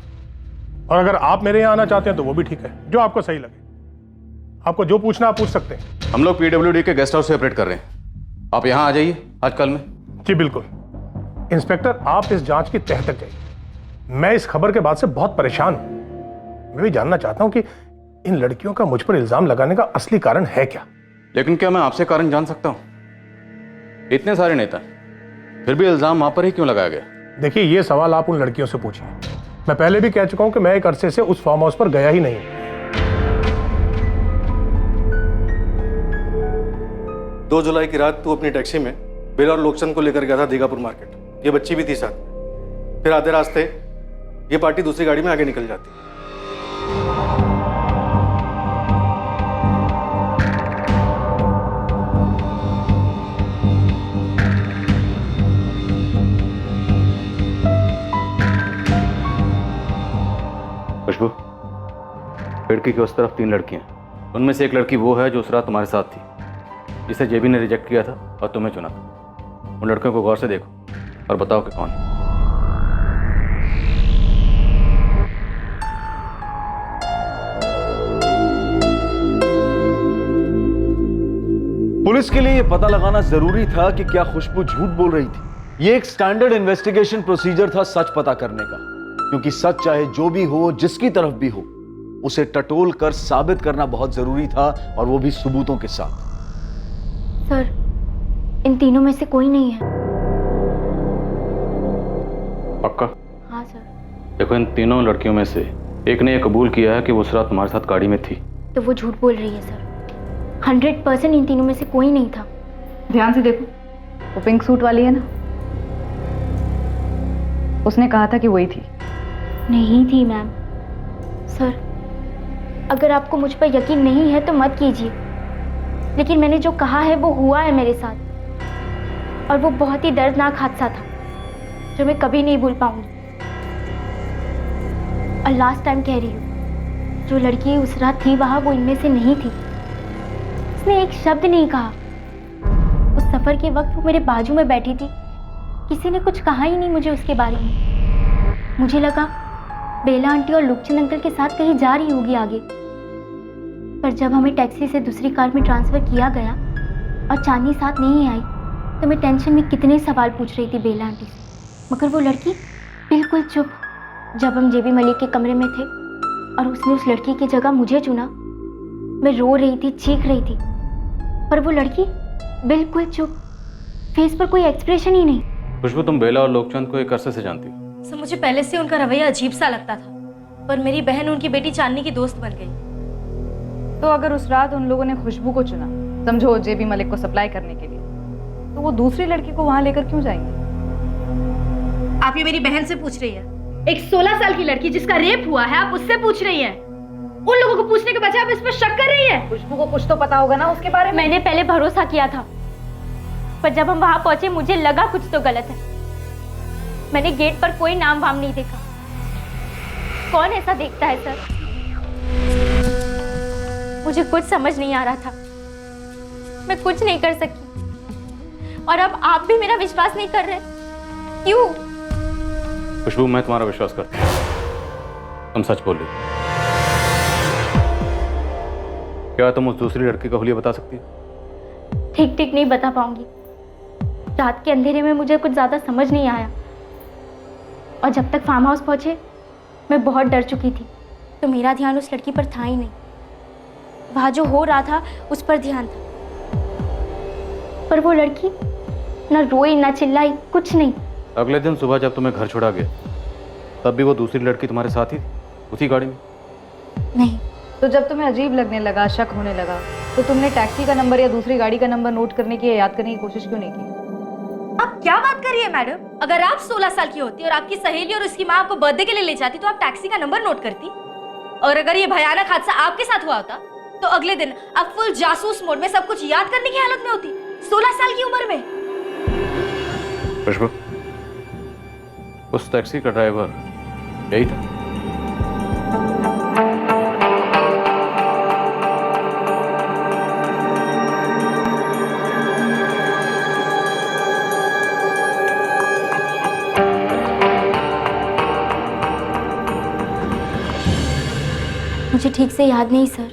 और अगर आप मेरे यहाँ आना चाहते हैं तो वो भी ठीक है, जो आपको सही लगे। आपको जो पूछना आप पूछ सकते हैं।
हम लोग PWD के गेस्ट हाउस से ऑपरेट कर रहे हैं, आप यहाँ आ जाइए आज कल में।
जी बिल्कुल। इंस्पेक्टर, आप इस जांच की तह तक जाइए। मैं इस खबर के बाद से बहुत परेशान हूं। मैं भी जानना चाहता हूं कि इन लड़कियों का मुझ पर इल्जाम लगाने का असली कारण है क्या।
लेकिन क्या मैं आपसे कारण जान सकता हूं? इतने सारे नेता, फिर भी इल्जाम वहां पर ही क्यों लगाया गया?
देखिए, ये सवाल आप उन लड़कियों से पूछिए। मैं पहले भी कह चुका हूं कि मैं एक अरसे से उस फार्म हाउस पर गया ही नहीं।
2 जुलाई की रात तू अपनी टैक्सी में बिल और लोकचंद को लेकर गया था दीघापुर मार्केट। ये बच्ची भी थी साथ में। फिर आधे रास्ते ये पार्टी दूसरी गाड़ी में आगे निकल जाती।
खुशबू, खिड़की के उस तरफ 3 लड़कियां, उनमें से एक लड़की वो है जो उस रात तुम्हारे साथ थी, जिसे जेबी ने रिजेक्ट किया था और तुम्हें चुना था। उन लड़कियों को गौर से देखो और बताओ कि कौन है।
पुलिस के लिए यह पता लगाना जरूरी था कि क्या खुशबू झूठ बोल रही थी। यह एक स्टैंडर्ड इन्वेस्टिगेशन प्रोसीजर था सच पता करने का, क्योंकि सच चाहे जो भी हो, जिसकी तरफ भी हो, उसे टटोल कर साबित करना बहुत जरूरी था, और वो भी सबूतों के साथ।
सर, इन तीनों में से कोई नहीं है।
पक्का?
हाँ सर।
देखो, इन तीनों लड़कियों में से एक ने यह कबूल किया है कि वो उस रात तुम्हारे साथ गाड़ी में थी।
तो वो झूठ बोल रही है सर। 100% इन तीनों में से कोई नहीं था।
ध्यान से देखो, वो पिंक सूट वाली है ना, उसने कहा था कि वही थी।
नहीं थी मैम। सर, अगर आपको मुझ पर यकीन नहीं है तो मत कीजिए, लेकिन मैंने जो कहा है वो हुआ है मेरे साथ, और वो बहुत ही दर्दनाक हादसा था जो मैं कभी नहीं भूल पाऊंगी। और लास्ट टाइम कह रही हूँ, जो लड़की उस रात थी वहाँ वो इनमें से नहीं थी। उसने एक शब्द नहीं कहा। उस सफर के वक्त वो मेरे बाजू में बैठी थी, किसी ने कुछ कहा ही नहीं मुझे उसके बारे में। मुझे लगा बेला आंटी और लुकचंद अंकल के साथ कहीं जा रही होगी आगे, पर जब हमें टैक्सी से दूसरी कार में ट्रांसफर किया गया और चांदनी साथ नहीं आई तो मैं टेंशन में कितने सवाल पूछ रही थी बेला आंटी से, मगर वो लड़की बिल्कुल चुप। जब हम जेबी मलिक के कमरे में थे और उसने उस लड़की की जगह मुझे चुना, मैं रो रही थी, चीख रही थी, पर वो लड़की बिल्कुल चुप, फेस पर कोई एक्सप्रेशन ही नहीं।
खुशबू, तुम बेला और लोकचंद को एक अरसे से जानती हो?
सर मुझे पहले से उनका रवैया अजीब सा लगता था, पर मेरी बहन उनकी बेटी चांदनी की दोस्त बन गई।
तो अगर उस रात उन लोगों ने खुशबू को चुना, समझो जेबी मलिक को सप्लाई करने के लिए, तो वो दूसरी लड़की को वहां लेकर क्यों जाएंगे?
आप ये मेरी बहन से पूछ रही है? एक 16 साल की लड़की जिसका रेप हुआ है, आप उससे पूछ रही हैं? उन लोगों को पूछने के बजाय आप इस पर शक कर रही हैं?
खुशबू को कुछ तो पता होगा ना उसके बारे में।
मैंने पहले भरोसा किया था, पर जब हम वहां पहुंचे मुझे लगा कुछ तो गलत है। मैंने गेट पर कोई नाम वाम नहीं देखा। कौन ऐसा देखता है सर? मुझे कुछ समझ नहीं आ रहा था, मैं कुछ नहीं कर सकी, और अब आप भी मेरा विश्वास नहीं कर रहे। क्यों?
खुशबू, मैं तुम्हारा विश्वास करता हूं, तुम सच बोल रही हो। क्या तुम उस दूसरी लड़की का हुलिया बता सकती हो?
ठीक ठीक नहीं बता पाऊंगी। रात के अंधेरे में मुझे कुछ ज्यादा समझ नहीं आया, और जब तक फार्म हाउस पहुंचे मैं बहुत डर चुकी थी, तो मेरा ध्यान उस लड़की पर था ही नहीं। वहां जो हो रहा था उस पर ध्यान था, पर वो लड़की ना रोई ना चिल्लाई, कुछ नहीं।
अगले दिन सुबह जब तुम्हें घर छोड़ा गया, तब भी वो दूसरी लड़की तुम्हारे साथ ही थी, उसी गाड़ी में?
नहीं।
तो जब तुम्हें अजीब लगने लगा, शक होने लगा, तो तुमने टैक्सी का नंबर या दूसरी गाड़ी का नंबर नोट करने की या याद करने की कोशिश क्यों नहीं की?
आप क्या बात कर रही है मैडम? अगर आप 16 साल की होती और आपकी सहेली और उसकी माँ आपको बर्थडे के लिए ले जाती तो आप टैक्सी का नंबर नोट करती, और अगर ये भयानक हादसा आपके साथ हुआ होता तो अगले दिन आप फुल जासूस मोड में सब कुछ याद करने की हालत में होती, 16 साल की उम्र में।
खुशबू, उस टैक्सी का ड्राइवर यही था?
मुझे ठीक से याद नहीं सर।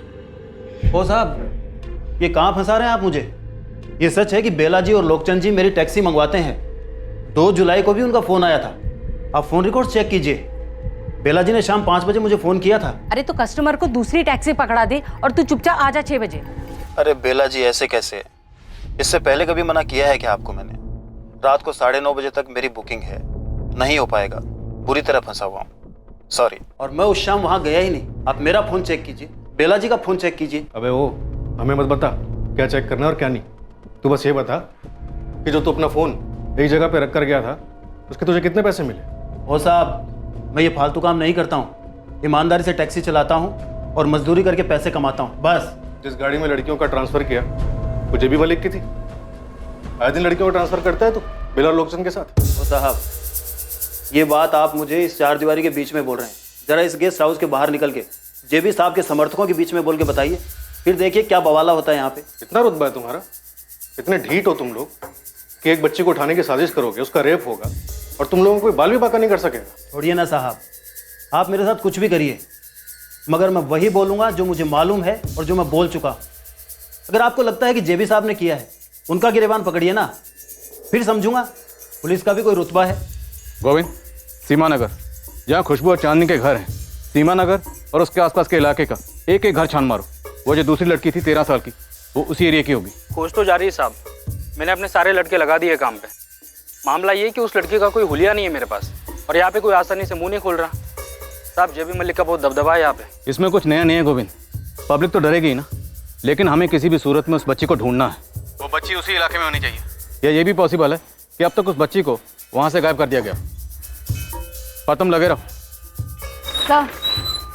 ओ साहब, ये कहाँ फंसा रहे हैं आप मुझे? ये सच है कि बेला जी और लोकचंद जी मेरी टैक्सी मंगवाते हैं। 2 जुलाई को भी उनका फोन आया था, आप फोन रिकॉर्ड चेक कीजिए। बेला जी ने शाम 5 बजे मुझे फोन किया था।
अरे तो कस्टमर को दूसरी टैक्सी पकड़ा दे और तू चुपचाप आ जा 6 बजे।
अरे बेला जी, ऐसे कैसे? इससे पहले कभी मना किया है क्या आपको मैंने? रात को 9:30 बजे तक मेरी बुकिंग है, नहीं हो पाएगा, बुरी तरह फंसा हुआ हूँ, सॉरी। और मैं उस शाम वहाँ गया ही नहीं। आप मेरा फोन चेक कीजिए, बेला जी का फोन चेक कीजिए।
अबे वो हमें मत बता क्या चेक करना है और क्या नहीं। तू बस ये बता कि जो तू अपना फ़ोन एक जगह पे रख कर गया था, उसके तुझे कितने पैसे मिले?
ओ साहब, मैं ये फालतू काम नहीं करता हूँ, ईमानदारी से टैक्सी चलाता हूँ और मजदूरी करके पैसे कमाता हूँ, बस।
जिस गाड़ी में लड़कियों का ट्रांसफ़र किया वो जेबी मलिक की थी। आए दिन लड़कियों का ट्रांसफ़र करता है तो बेला और लोकचंद के साथ।
ओ साहब, ये बात आप मुझे इस 4 दीवारी के बीच में बोल रहे हैं, जरा इस गेस्ट हाउस के बाहर निकल के जेबी साहब के समर्थकों के बीच में बोल के बताइए, फिर देखिए क्या बवाला होता है यहाँ पे।
इतना रुतबा है तुम्हारा? इतने ढीठ हो तुम लोग कि एक बच्ची को उठाने की साजिश करोगे, उसका रेप होगा और तुम लोगों को कोई बाल भी बाका नहीं कर सकेगा।
छोड़िए ना साहब, आप मेरे साथ कुछ भी करिए, मगर मैं वही बोलूँगा जो मुझे मालूम है और जो मैं बोल चुका। अगर आपको लगता है कि जेबी साहब ने किया है, उनका गिरेबान पकड़िए ना, फिर समझूंगा पुलिस का भी कोई रुतबा है।
गोविंद, सीमानगर, जहाँ खुशबू और चांदनी के घर हैं, सीमानगर और उसके आसपास के इलाके का एक एक घर छान मारो। वो जो दूसरी लड़की थी 13 साल की, वो उसी एरिया की होगी।
खोज तो जारी है साहब, मैंने अपने सारे लड़के लगा दिए काम पे। मामला ये कि उस लड़की का कोई हुलिया नहीं है मेरे पास, और यहाँ पे कोई आसानी से मुंह नहीं खोल रहा। साहब, जेबी मलिक का बहुत दबदबा है यहाँ पे।
इसमें कुछ नया नहीं है गोविंद, पब्लिक तो डरेगी ही ना, लेकिन हमें किसी भी सूरत में उस बच्ची को ढूंढना है। वो बच्ची उसी इलाके में होनी चाहिए। या ये भी पॉसिबल है कि अब तक उस बच्ची को वहाँ से गायब कर दिया गया। पर तुम लगे रहो।
क्या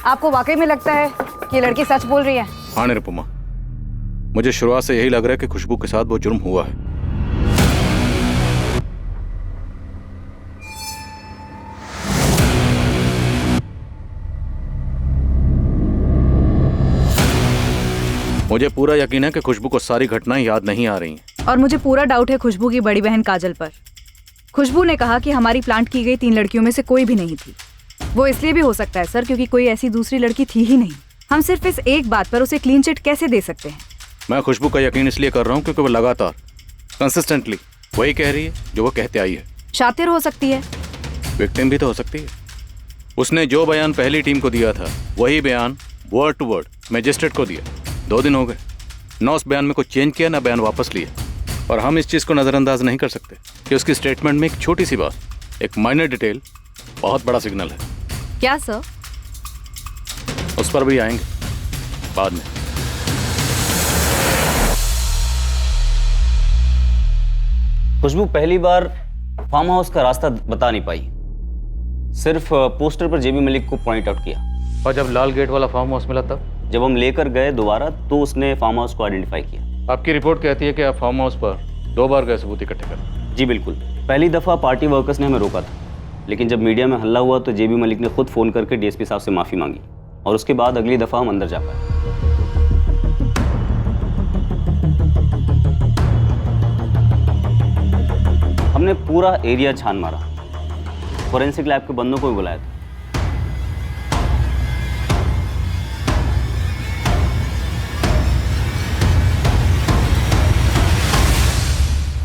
आपको वाकई में लगता है कि लड़की सच बोल रही है?
हाँ निरुपमा, मुझे शुरुआत से यही लग रहा है कि खुशबू के साथ वो जुर्म हुआ है। मुझे पूरा यकीन है कि खुशबू को सारी घटनाएं याद नहीं आ रही हैं।
और मुझे पूरा डाउट है खुशबू की बड़ी बहन काजल पर। खुशबू ने कहा कि हमारी प्लांट की गई 3 लड़कियों में से कोई भी नहीं थी। वो इसलिए भी हो सकता है सर क्योंकि कोई ऐसी दूसरी लड़की थी ही नहीं। हम सिर्फ इस एक बात पर उसे क्लीन चिट कैसे दे सकते हैं?
मैं खुशबू का यकीन इसलिए कर रहा हूँ क्योंकि वो लगातार कंसिस्टेंटली वही कह रही है जो वो कहते आई है।
शातिर हो सकती है,
विक्टिम भी तो हो सकती है। उसने जो बयान पहली टीम को दिया था वही बयान वर्ड टू वर्ड मैजिस्ट्रेट को दिया। 2 दिन हो गए, ना उस बयान में कुछ चेंज किया ना बयान वापस लिया। और हम इस चीज़ को नज़रअंदाज नहीं कर सकते कि उसकी स्टेटमेंट में एक छोटी सी बात, एक माइनर डिटेल बहुत बड़ा सिग्नल है।
क्या सर?
उस पर भी आएंगे बाद में।
खुशबू पहली बार फार्म हाउस का रास्ता बता नहीं पाई, सिर्फ पोस्टर पर जेबी मलिक को पॉइंट आउट किया।
और जब लाल गेट वाला फार्म हाउस मिला तब
जब हम लेकर गए दोबारा तो उसने फार्म हाउस को आइडेंटिफाई किया।
आपकी रिपोर्ट कहती है कि आप फार्म हाउस पर 2 बार गए सबूत इकट्ठे कर।
जी बिल्कुल। पहली दफ़ा पार्टी वर्कर्स ने हमें रोका था, लेकिन जब मीडिया में हल्ला हुआ तो जेबी मलिक ने खुद फ़ोन करके डीएसपी साहब से माफ़ी मांगी और उसके बाद अगली दफ़ा हम अंदर जा पाए। हमने पूरा एरिया छान मारा, फोरेंसिक लैब के बंदों को भी बुलाया था।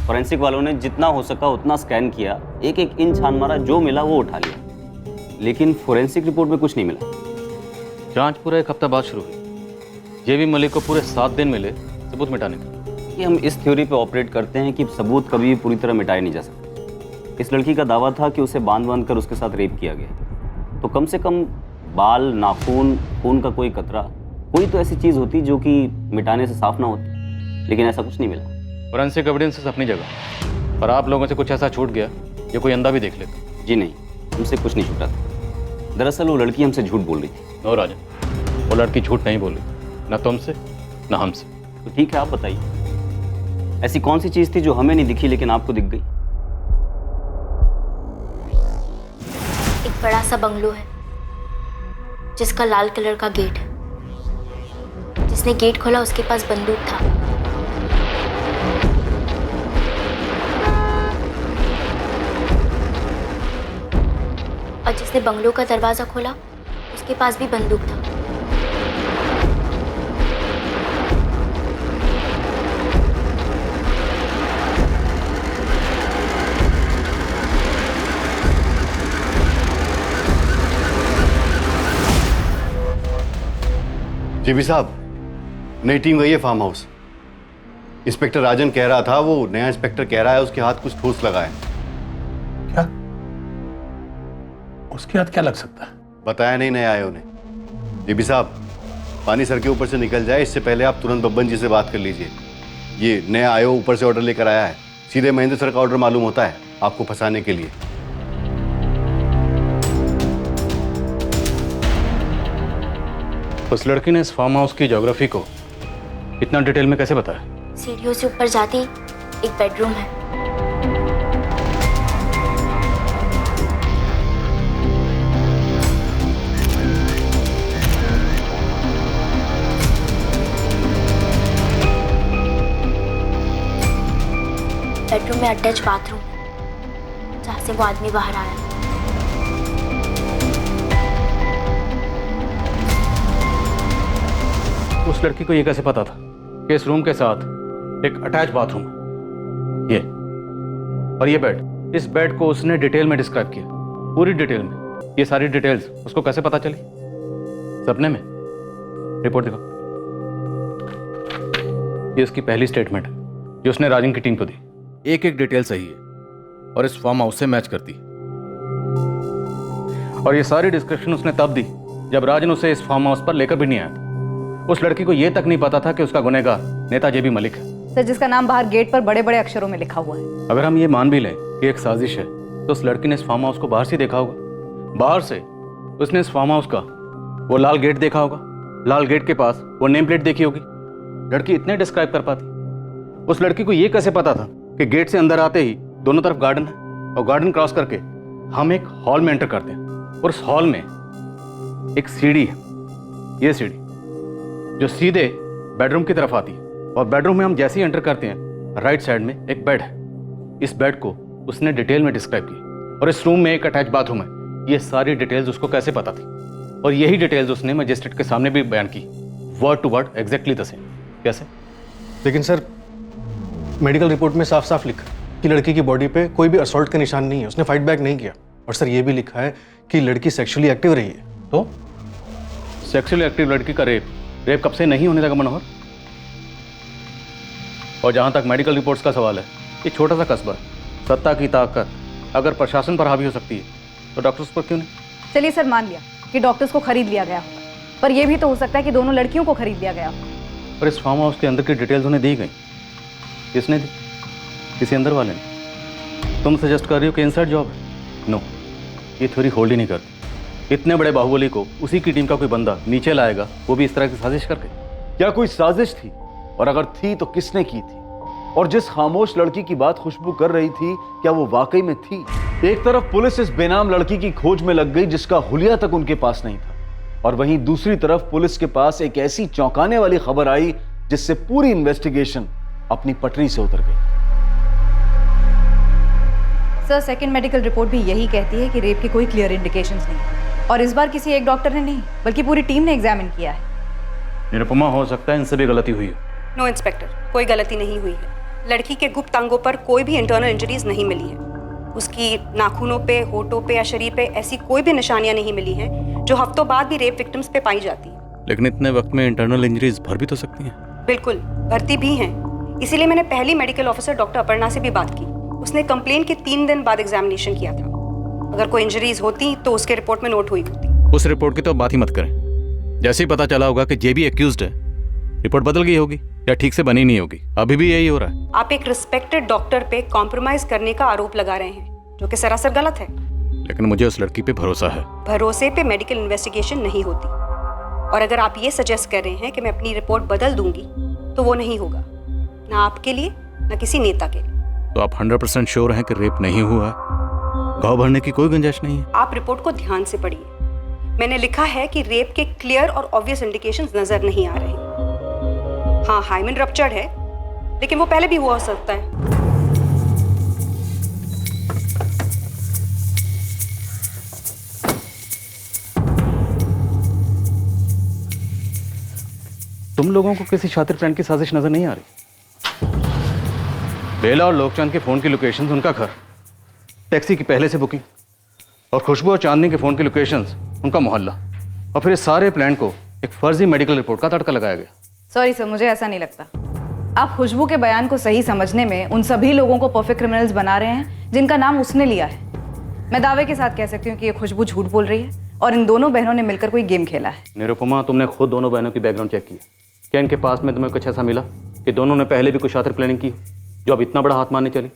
फोरेंसिक वालों ने जितना हो सका उतना स्कैन किया, एक एक इंच छान मारा, जो मिला वो उठा लिया, लेकिन फोरेंसिक रिपोर्ट में कुछ नहीं मिला।
जांच पूरा 1 हफ्ता बाद शुरू हुई। जेबी मलिक को पूरे 7 दिन मिले सबूत मिटाने के।
कि हम इस थ्योरी पे ऑपरेट करते हैं कि सबूत कभी भी पूरी तरह मिटाए नहीं जा सकते। इस लड़की का दावा था कि उसे बांध कर उसके साथ रेप किया गया, तो कम से कम बाल, नाखून, खून का कोई कतरा, कोई तो ऐसी चीज़ होती जो कि मिटाने से साफ ना होती, लेकिन ऐसा कुछ नहीं मिला।
फोरेंसिक एविडेंसेस अपनी जगह, पर आप लोगों से कुछ ऐसा छूट गया जो कोई अंधा भी देख लेता।
जी नहीं, हमसे कुछ नहीं छूटा था। दरअसल वो लड़की हमसे झूठ बोल रही थी।
नो राजन, वो लड़की झूठ नहीं बोल रही, न तुमसे न हमसे।
तो ठीक है, आप बताइए ऐसी कौन सी चीज़ थी जो हमें नहीं दिखी लेकिन आपको दिख गई?
एक बड़ा सा बंगलो है जिसका लाल कलर का गेट है। जिसने गेट खोला उसके पास बंदूक था। और जिसने बंगलो का दरवाजा खोला उसके पास भी बंदूक था।
जेबी साहब, नई टीम गई है फार्म हाउस। इंस्पेक्टर राजन कह रहा था, वो नया इंस्पेक्टर कह रहा है उसके हाथ कुछ ठोस लगा है।
क्या? उसके हाथ क्या लग सकता है?
बताया नहीं नए आए उन्हें। जेबी साहब, पानी सर के ऊपर से निकल जाए इससे पहले आप तुरंत बब्बन जी से बात कर लीजिए। ये नया आयो ऊपर से ऑर्डर लेकर आया है, सीधे महेंद्र सर का ऑर्डर मालूम होता है आपको फंसाने के लिए।
उस लड़की ने इस फार्म हाउस की ज्योग्राफी को इतना डिटेल में कैसे बताया?
सीढ़ियों से ऊपर जाती एक बेडरूम है। बेडरूम में अटैच बाथरूम है जहाँ से वो आदमी बाहर आया।
उस लड़की को ये कैसे पता था कि इस रूम के साथ एक अटैच बाथरूम है? ये और ये बेड, इस बेड को उसने डिटेल में डिस्क्राइब किया, पूरी डिटेल में। ये सारी डिटेल्स उसको कैसे पता चली? सपने में? रिपोर्ट दिखाओ। ये उसकी पहली स्टेटमेंट है जो उसने राजन की टीम को दी। एक एक डिटेल सही है और इस फार्म हाउस से मैच करती है। और ये सारी डिस्क्रिप्शन उसने तब दी जब राजन उसे इस फार्म हाउस पर लेकर भी नहीं आया था। उस लड़की को यह तक नहीं पता था कि उसका गुनहगार नेता जेबी मलिक है।
सर, जिसका नाम बाहर गेट पर बड़े बड़े अक्षरों में लिखा हुआ है।
अगर हम ये मान भी लें कि एक साजिश है, तो उस लड़की ने इस फार्म हाउस को बाहर से देखा होगा। बाहर से उसने इस फार्म हाउस का वो लाल गेट देखा होगा, लाल गेट के पास वो नेम प्लेट देखी होगी। लड़की इतने डिस्क्राइब कर पाती? उस लड़की को यह कैसे पता था कि गेट से अंदर आते ही दोनों तरफ गार्डन है और गार्डन क्रॉस करके हम एक हॉल में एंटर करते हैं और उस हॉल में एक सीढ़ी है। ये सीढ़ी जो सीधे बेडरूम की तरफ आती है और बेडरूम में हम जैसे ही एंटर करते हैं राइट साइड में एक बेड है। इस बेड को उसने डिटेल में डिस्क्राइब की और इस रूम में एक अटैच बाथरूम है। ये सारी डिटेल्स उसको कैसे पता थी और यही डिटेल्स उसने मजिस्ट्रेट के सामने भी बयान की, word to word exactly the same. कैसे?
लेकिन सर मेडिकल रिपोर्ट में साफ साफ लिखा कि लड़की की बॉडी पे कोई भी असॉल्ट का निशान नहीं है, उसने फाइट बैक नहीं किया। और सर ये भी लिखा है कि लड़की सेक्सुअली एक्टिव रही है।
तो सेक्सुअली एक्टिव लड़की का रेप कब से नहीं होने लगा मनोहर? और जहां तक मेडिकल रिपोर्ट्स का सवाल है, ये छोटा सा कस्बा, सत्ता की ताकत अगर प्रशासन पर हावी हो सकती है तो डॉक्टर्स पर क्यों नहीं?
चलिए सर, मान लिया कि डॉक्टर्स को खरीद लिया गया होगा, पर यह भी तो हो सकता है कि दोनों लड़कियों को खरीद लिया गया हो।
पर इस फार्म हाउस के अंदर की डिटेल्स उन्हें दी गई, किसने दी? किसी अंदर वाले ने। तुम सजेस्ट कर रही हो कि इनसाइड जॉब है? नो, ये थ्योरी होल्ड ही नहीं करती। इतने बड़े बाहुबली को उसी की टीम का कोई बंदा नीचे लाएगा, वो भी इस तरह की साजिश करके।
क्या कोई साजिश थी? और अगर थी तो किसने की थी? और जिस खामोश लड़की की बात खुशबू कर रही थी, क्या वो वाकई में थी? एक तरफ पुलिस इस बेनाम लड़की की खोज में लग गई जिसका हुलिया तक उनके पास नहीं था, और वहीं दूसरी तरफ पुलिस के पास एक ऐसी चौंकाने वाली खबर आई जिससे पूरी इन्वेस्टिगेशन अपनी पटरी से उतर गई।
सर, सेकंड मेडिकल रिपोर्ट भी यही कहती है कि रेप के कोई क्लियर इंडिकेशंस नहीं, और इस बार किसी एक डॉक्टर ने नहीं बल्कि पूरी टीम ने एग्जामिन किया है।
निरुपमा, हो सकता है इनसे भी गलती हुई हो।
नो इंस्पेक्टर, कोई गलती नहीं हुई है। लड़की के गुप्त अंगों पर कोई भी इंटरनल इंजरीज नहीं मिली है। उसकी नाखूनों पे, होठों पे या शरीर पे ऐसी कोई भी निशानियां नहीं मिली हैं जो हफ्तों बाद भी रेप विक्टिम्स पे पाई जाती है।
लेकिन इतने वक्त में इंटरनल इंजरीज भर भी तो सकती हैं।
बिल्कुल, भर्ती भी हैं। इसीलिए मैंने पहली मेडिकल ऑफिसर डॉक्टर अपर्णा से भी बात की। उसने कंप्लेन के 3 दिन बाद एग्जामिनेशन किया था। अगर कोई इंजरीज होती तो उसके रिपोर्ट में नोट हुई होती।
उस रिपोर्ट की तो बात ही मत करें। जैसे ही पता चला होगा कि जेबी एक्यूज्ड है, रिपोर्ट बदल गई होगी या ठीक से बनी नहीं होगी। अभी भी यही हो रहा है।
आप एक रिस्पेक्टेड डॉक्टर पे कॉम्प्रोमाइज करने का आरोप लगा रहे हैं, जो कि सरासर गलत है।
लेकिन मुझे उस लड़की पे भरोसा है।
भरोसे पे मेडिकल इन्वेस्टिगेशन नहीं होती, और अगर आप ये सजेस्ट कर रहे हैं कि मैं अपनी रिपोर्ट बदल दूंगी तो वो नहीं होगा, ना आपके लिए ना किसी नेता के लिए।
तो आप 100% श्योर हैं कि रेप नहीं हुआ है? घाव भरने की कोई गुंजाइश नहीं है?
आप रिपोर्ट को ध्यान से पढ़िए। मैंने लिखा है कि रेप के क्लियर और ऑब्वियस इंडिकेशंस नजर नहीं आ रहे। हाँ, हाइमेन रप्चर्ड है, लेकिन वो पहले भी हुआ हो सकता है।
तुम लोगों को किसी शातिर प्लान की साजिश नजर नहीं आ रही? बेला और लोकचंद के फोन की लोकेशंस, उनका घर, टैक्सी की पहले से बुकिंग, और खुशबू और चांदनी के फोन की लोकेशंस, उनका मोहल्ला, और फिर इस सारे प्लान को एक फर्जी मेडिकल रिपोर्ट का तड़का लगाया गया।
सॉरी सर, मुझे ऐसा नहीं लगता। आप खुशबू के बयान को सही समझने में उन सभी लोगों को परफेक्ट क्रिमिनल्स बना रहे हैं जिनका नाम उसने लिया है। मैं दावे के साथ कह सकती हूँ कि ये खुशबू झूठ बोल रही है और इन दोनों बहनों ने मिलकर कोई गेम खेला है।
निरुपमा, तुमने खुद दोनों बहनों की बैकग्राउंड चेक किया, क्या इनके पास में तुम्हें कुछ ऐसा मिला कि दोनों ने पहले भी कुछ शातिर प्लानिंग की जो अब इतना बड़ा हाथ मारने चली,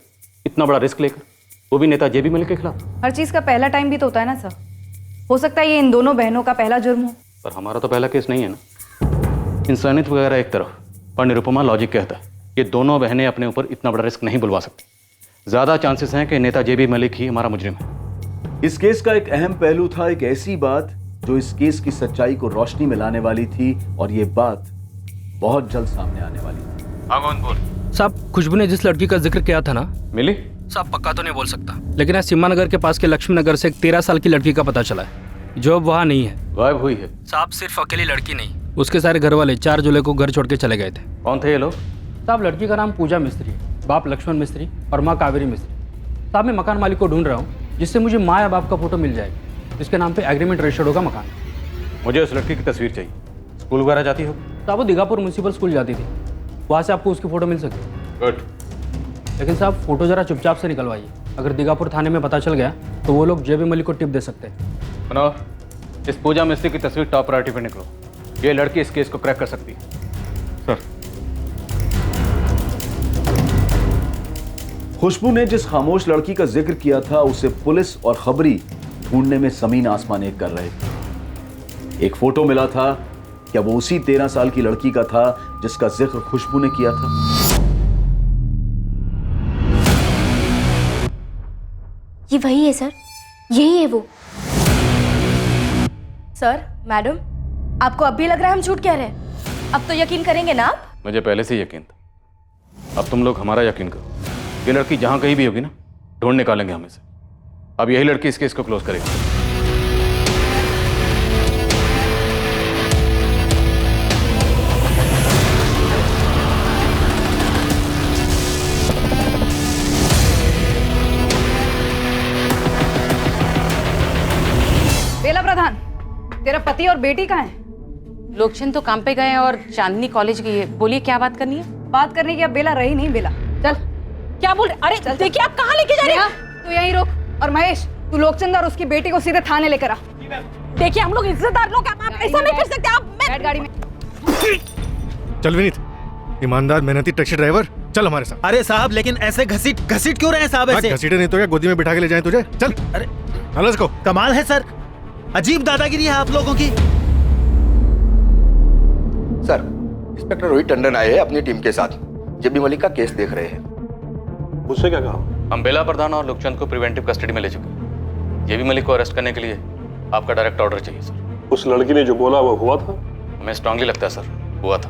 इतना बड़ा रिस्क लेकर, वो भी नेता जेबी मलिक के खिलाफ?
हर चीज़ का पहला टाइम भी तो होता है ना सर। हो सकता है ये इन दोनों बहनों का पहला जुर्म हो।
पर हमारा तो पहला केस नहीं है ना। इंसानियत वगैरह एक तरफ, पर निरुपमा लॉजिक कहता है ये दोनों बहनें अपने ऊपर इतना बड़ा रिस्क नहीं बुलवा सकती। ज्यादा चांसेस हैं कि नेता जेबी मलिक ही हमारा मुजरिम है।
इस केस का एक अहम पहलू था एक ऐसी बात जो इस केस की सच्चाई को रोशनी में लाने वाली थी, और ये बात बहुत जल्द सामने आने वाली थी।
आगोन बोल।
साहब, खुशबू ने जिस लड़की का जिक्र किया था ना,
मिली?
साहब पक्का तो नहीं बोल सकता, लेकिन आज सीमा नगर के पास के लक्ष्मी नगर से एक 13 साल की लड़की का पता चला है जो अब वहाँ नहीं है,
गायब हुई है।
साहब सिर्फ अकेली लड़की नहीं, उसके सारे घर वाले 4 जुलाई को घर छोड़ के चले गए थे।
कौन थे ये लोग?
साहब लड़की का नाम पूजा मिस्त्री है, बाप लक्ष्मण मिस्त्री और माँ कावेरी मिस्त्री। साहब मैं मकान मालिक को ढूंढ रहा हूँ जिससे मुझे माँ या बाप का फोटो मिल जाए, जिसके नाम पे एग्रीमेंट रजिस्टर्ड होगा मकान।
मुझे उस लड़की की तस्वीर चाहिए। स्कूल वगैरह जाती हो?
साहब वो दीघापुर म्यूनसिपल स्कूल जाती थी, वहाँ से आपको उसकी फ़ोटो मिल सकती है।
गुड।
लेकिन साहब फ़ोटो ज़रा चुपचाप से निकलवाइए, अगर दीघापुर थाने में पता चल गया तो वो लोग जेबी मलिक को टिप दे सकते हैं।
मनोहर, इस पूजा मिस्त्री की तस्वीर टॉप प्रायोरिटी पे निकलो। ये लड़की इस केस को क्रैक कर सकती है। सर।
खुशबू ने जिस खामोश लड़की का जिक्र किया था उसे पुलिस और खबरी ढूंढने में जमीन आसमान एक कर रहे थे। एक फोटो मिला था, क्या वो उसी 13 साल की लड़की का था जिसका जिक्र खुशबू ने किया था?
ये वही है सर, यही है वो।
सर, मैडम, आपको अब भी लग रहा है हम झूठ कह रहे हैं? अब तो यकीन करेंगे ना आप?
मुझे पहले से यकीन था, अब तुम लोग हमारा यकीन करो। ये लड़की जहां कहीं भी होगी ना, ढूंढ निकालेंगे हमें से। अब यही लड़की इस केस को क्लोज करेगी।
बेला प्रधान, तेरा पति और बेटी कहाँ है?
लोकचंद तो काम पे गए हैं और चांदनी कॉलेज गई है। बोलिए क्या बात करनी है?
बात करने की अब बेला रही नहीं। बेला चल।
क्या बोल रहे? अरे देखिए आप कहाँ लेके जा रहे हैं?
तू यहीं रुक, और महेश तू लोकचंद और उसकी बेटी को सीधे थाने लेकर आ।
देखिए हम लोग इज्जतदार लोग, आप ऐसा नहीं कर सकते। आप
बैठ गाड़ी में।
चल विनीत, ईमानदार मेहनती टैक्सी ड्राइवर, चल हमारे साथ।
अरे साहब लेकिन ऐसे घसीट क्यों रहे हैं साहब? ऐसे
घसीटे नहीं तो क्या गोदी में बिठा के ले जाएं तुझे? चल।
अरे
अलस को
कमाल है सर, अजीब दादागिरी है आप लोगों की।
सर, इंस्पेक्टर रोहित टंडन आए हैं अपनी टीम के साथ, जेबी मलिक का केस देख रहे हैं।
मुझसे क्या कहा?
हम बेला प्रधान और लोकचंद को प्रिवेंटिव कस्टडी में ले चुके हैं। जेबी मलिक को अरेस्ट करने के लिए आपका डायरेक्ट ऑर्डर चाहिए सर।
उस लड़की ने जो बोला वो हुआ था?
हमें स्ट्रांगली लगता है सर, हुआ था।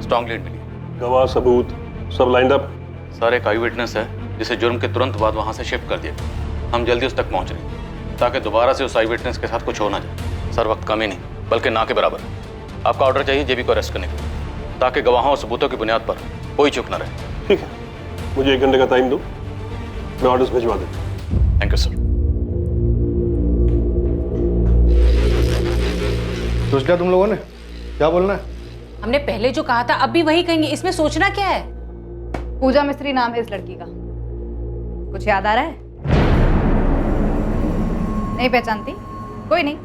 स्ट्रांग लीड मिली।
गवाह सबूत सब लाइंड अप?
सर एक आई विटनेस है जिसे जुर्म के तुरंत बाद वहां से शिफ्ट कर दिया गया। हम जल्दी उस तक पहुंच रहे हैं ताकि दोबारा से उस आई विटनेस के साथ कुछ हो ना जाए। सर वक्त कम ही नहीं बल्कि ना के बराबर है। आपका ऑर्डर चाहिए जेबी को अरेस्ट करने के लिए, ताकि गवाहों और सबूतों की बुनियाद पर कोई चूक ना रहे।
ठीक है, मुझे 1 घंटे का टाइम दो, मैं ऑर्डर्स भिजवा दूँ।
Thank you sir.
सोच लिया तुम लोगों ने क्या बोलना है?
हमने पहले जो कहा था अब भी वही कहेंगे, इसमें सोचना क्या है?
पूजा मिस्त्री नाम है इस लड़की का, कुछ याद आ रहा है? नहीं पहचानती? कोई नहीं,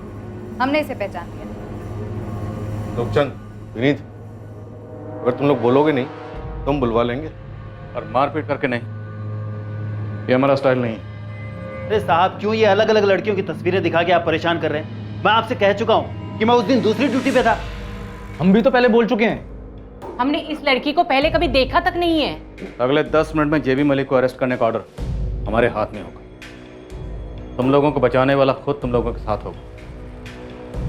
हमने इसे पहचान लिया।
लोकचंद, विनीत, अगर तुम लोग बोलोगे नहीं तो हम बुलवा लेंगे।
और मारपीट करके नहीं, ये हमारा स्टाइल नहीं है।
अरे साहब क्यों ये अलग अलग लड़कियों की तस्वीरें दिखा के आप परेशान कर रहे हैं? मैं आपसे कह चुका हूँ कि मैं उस दिन दूसरी ड्यूटी पे था।
हम भी तो पहले बोल चुके हैं।
हमने इस लड़की को पहले कभी देखा तक नहीं है।
अगले 10 मिनट में जेबी मलिक को अरेस्ट करने का ऑर्डर हमारे हाथ में होगा। तुम लोगों को बचाने वाला खुद तुम लोगों के साथ होगा,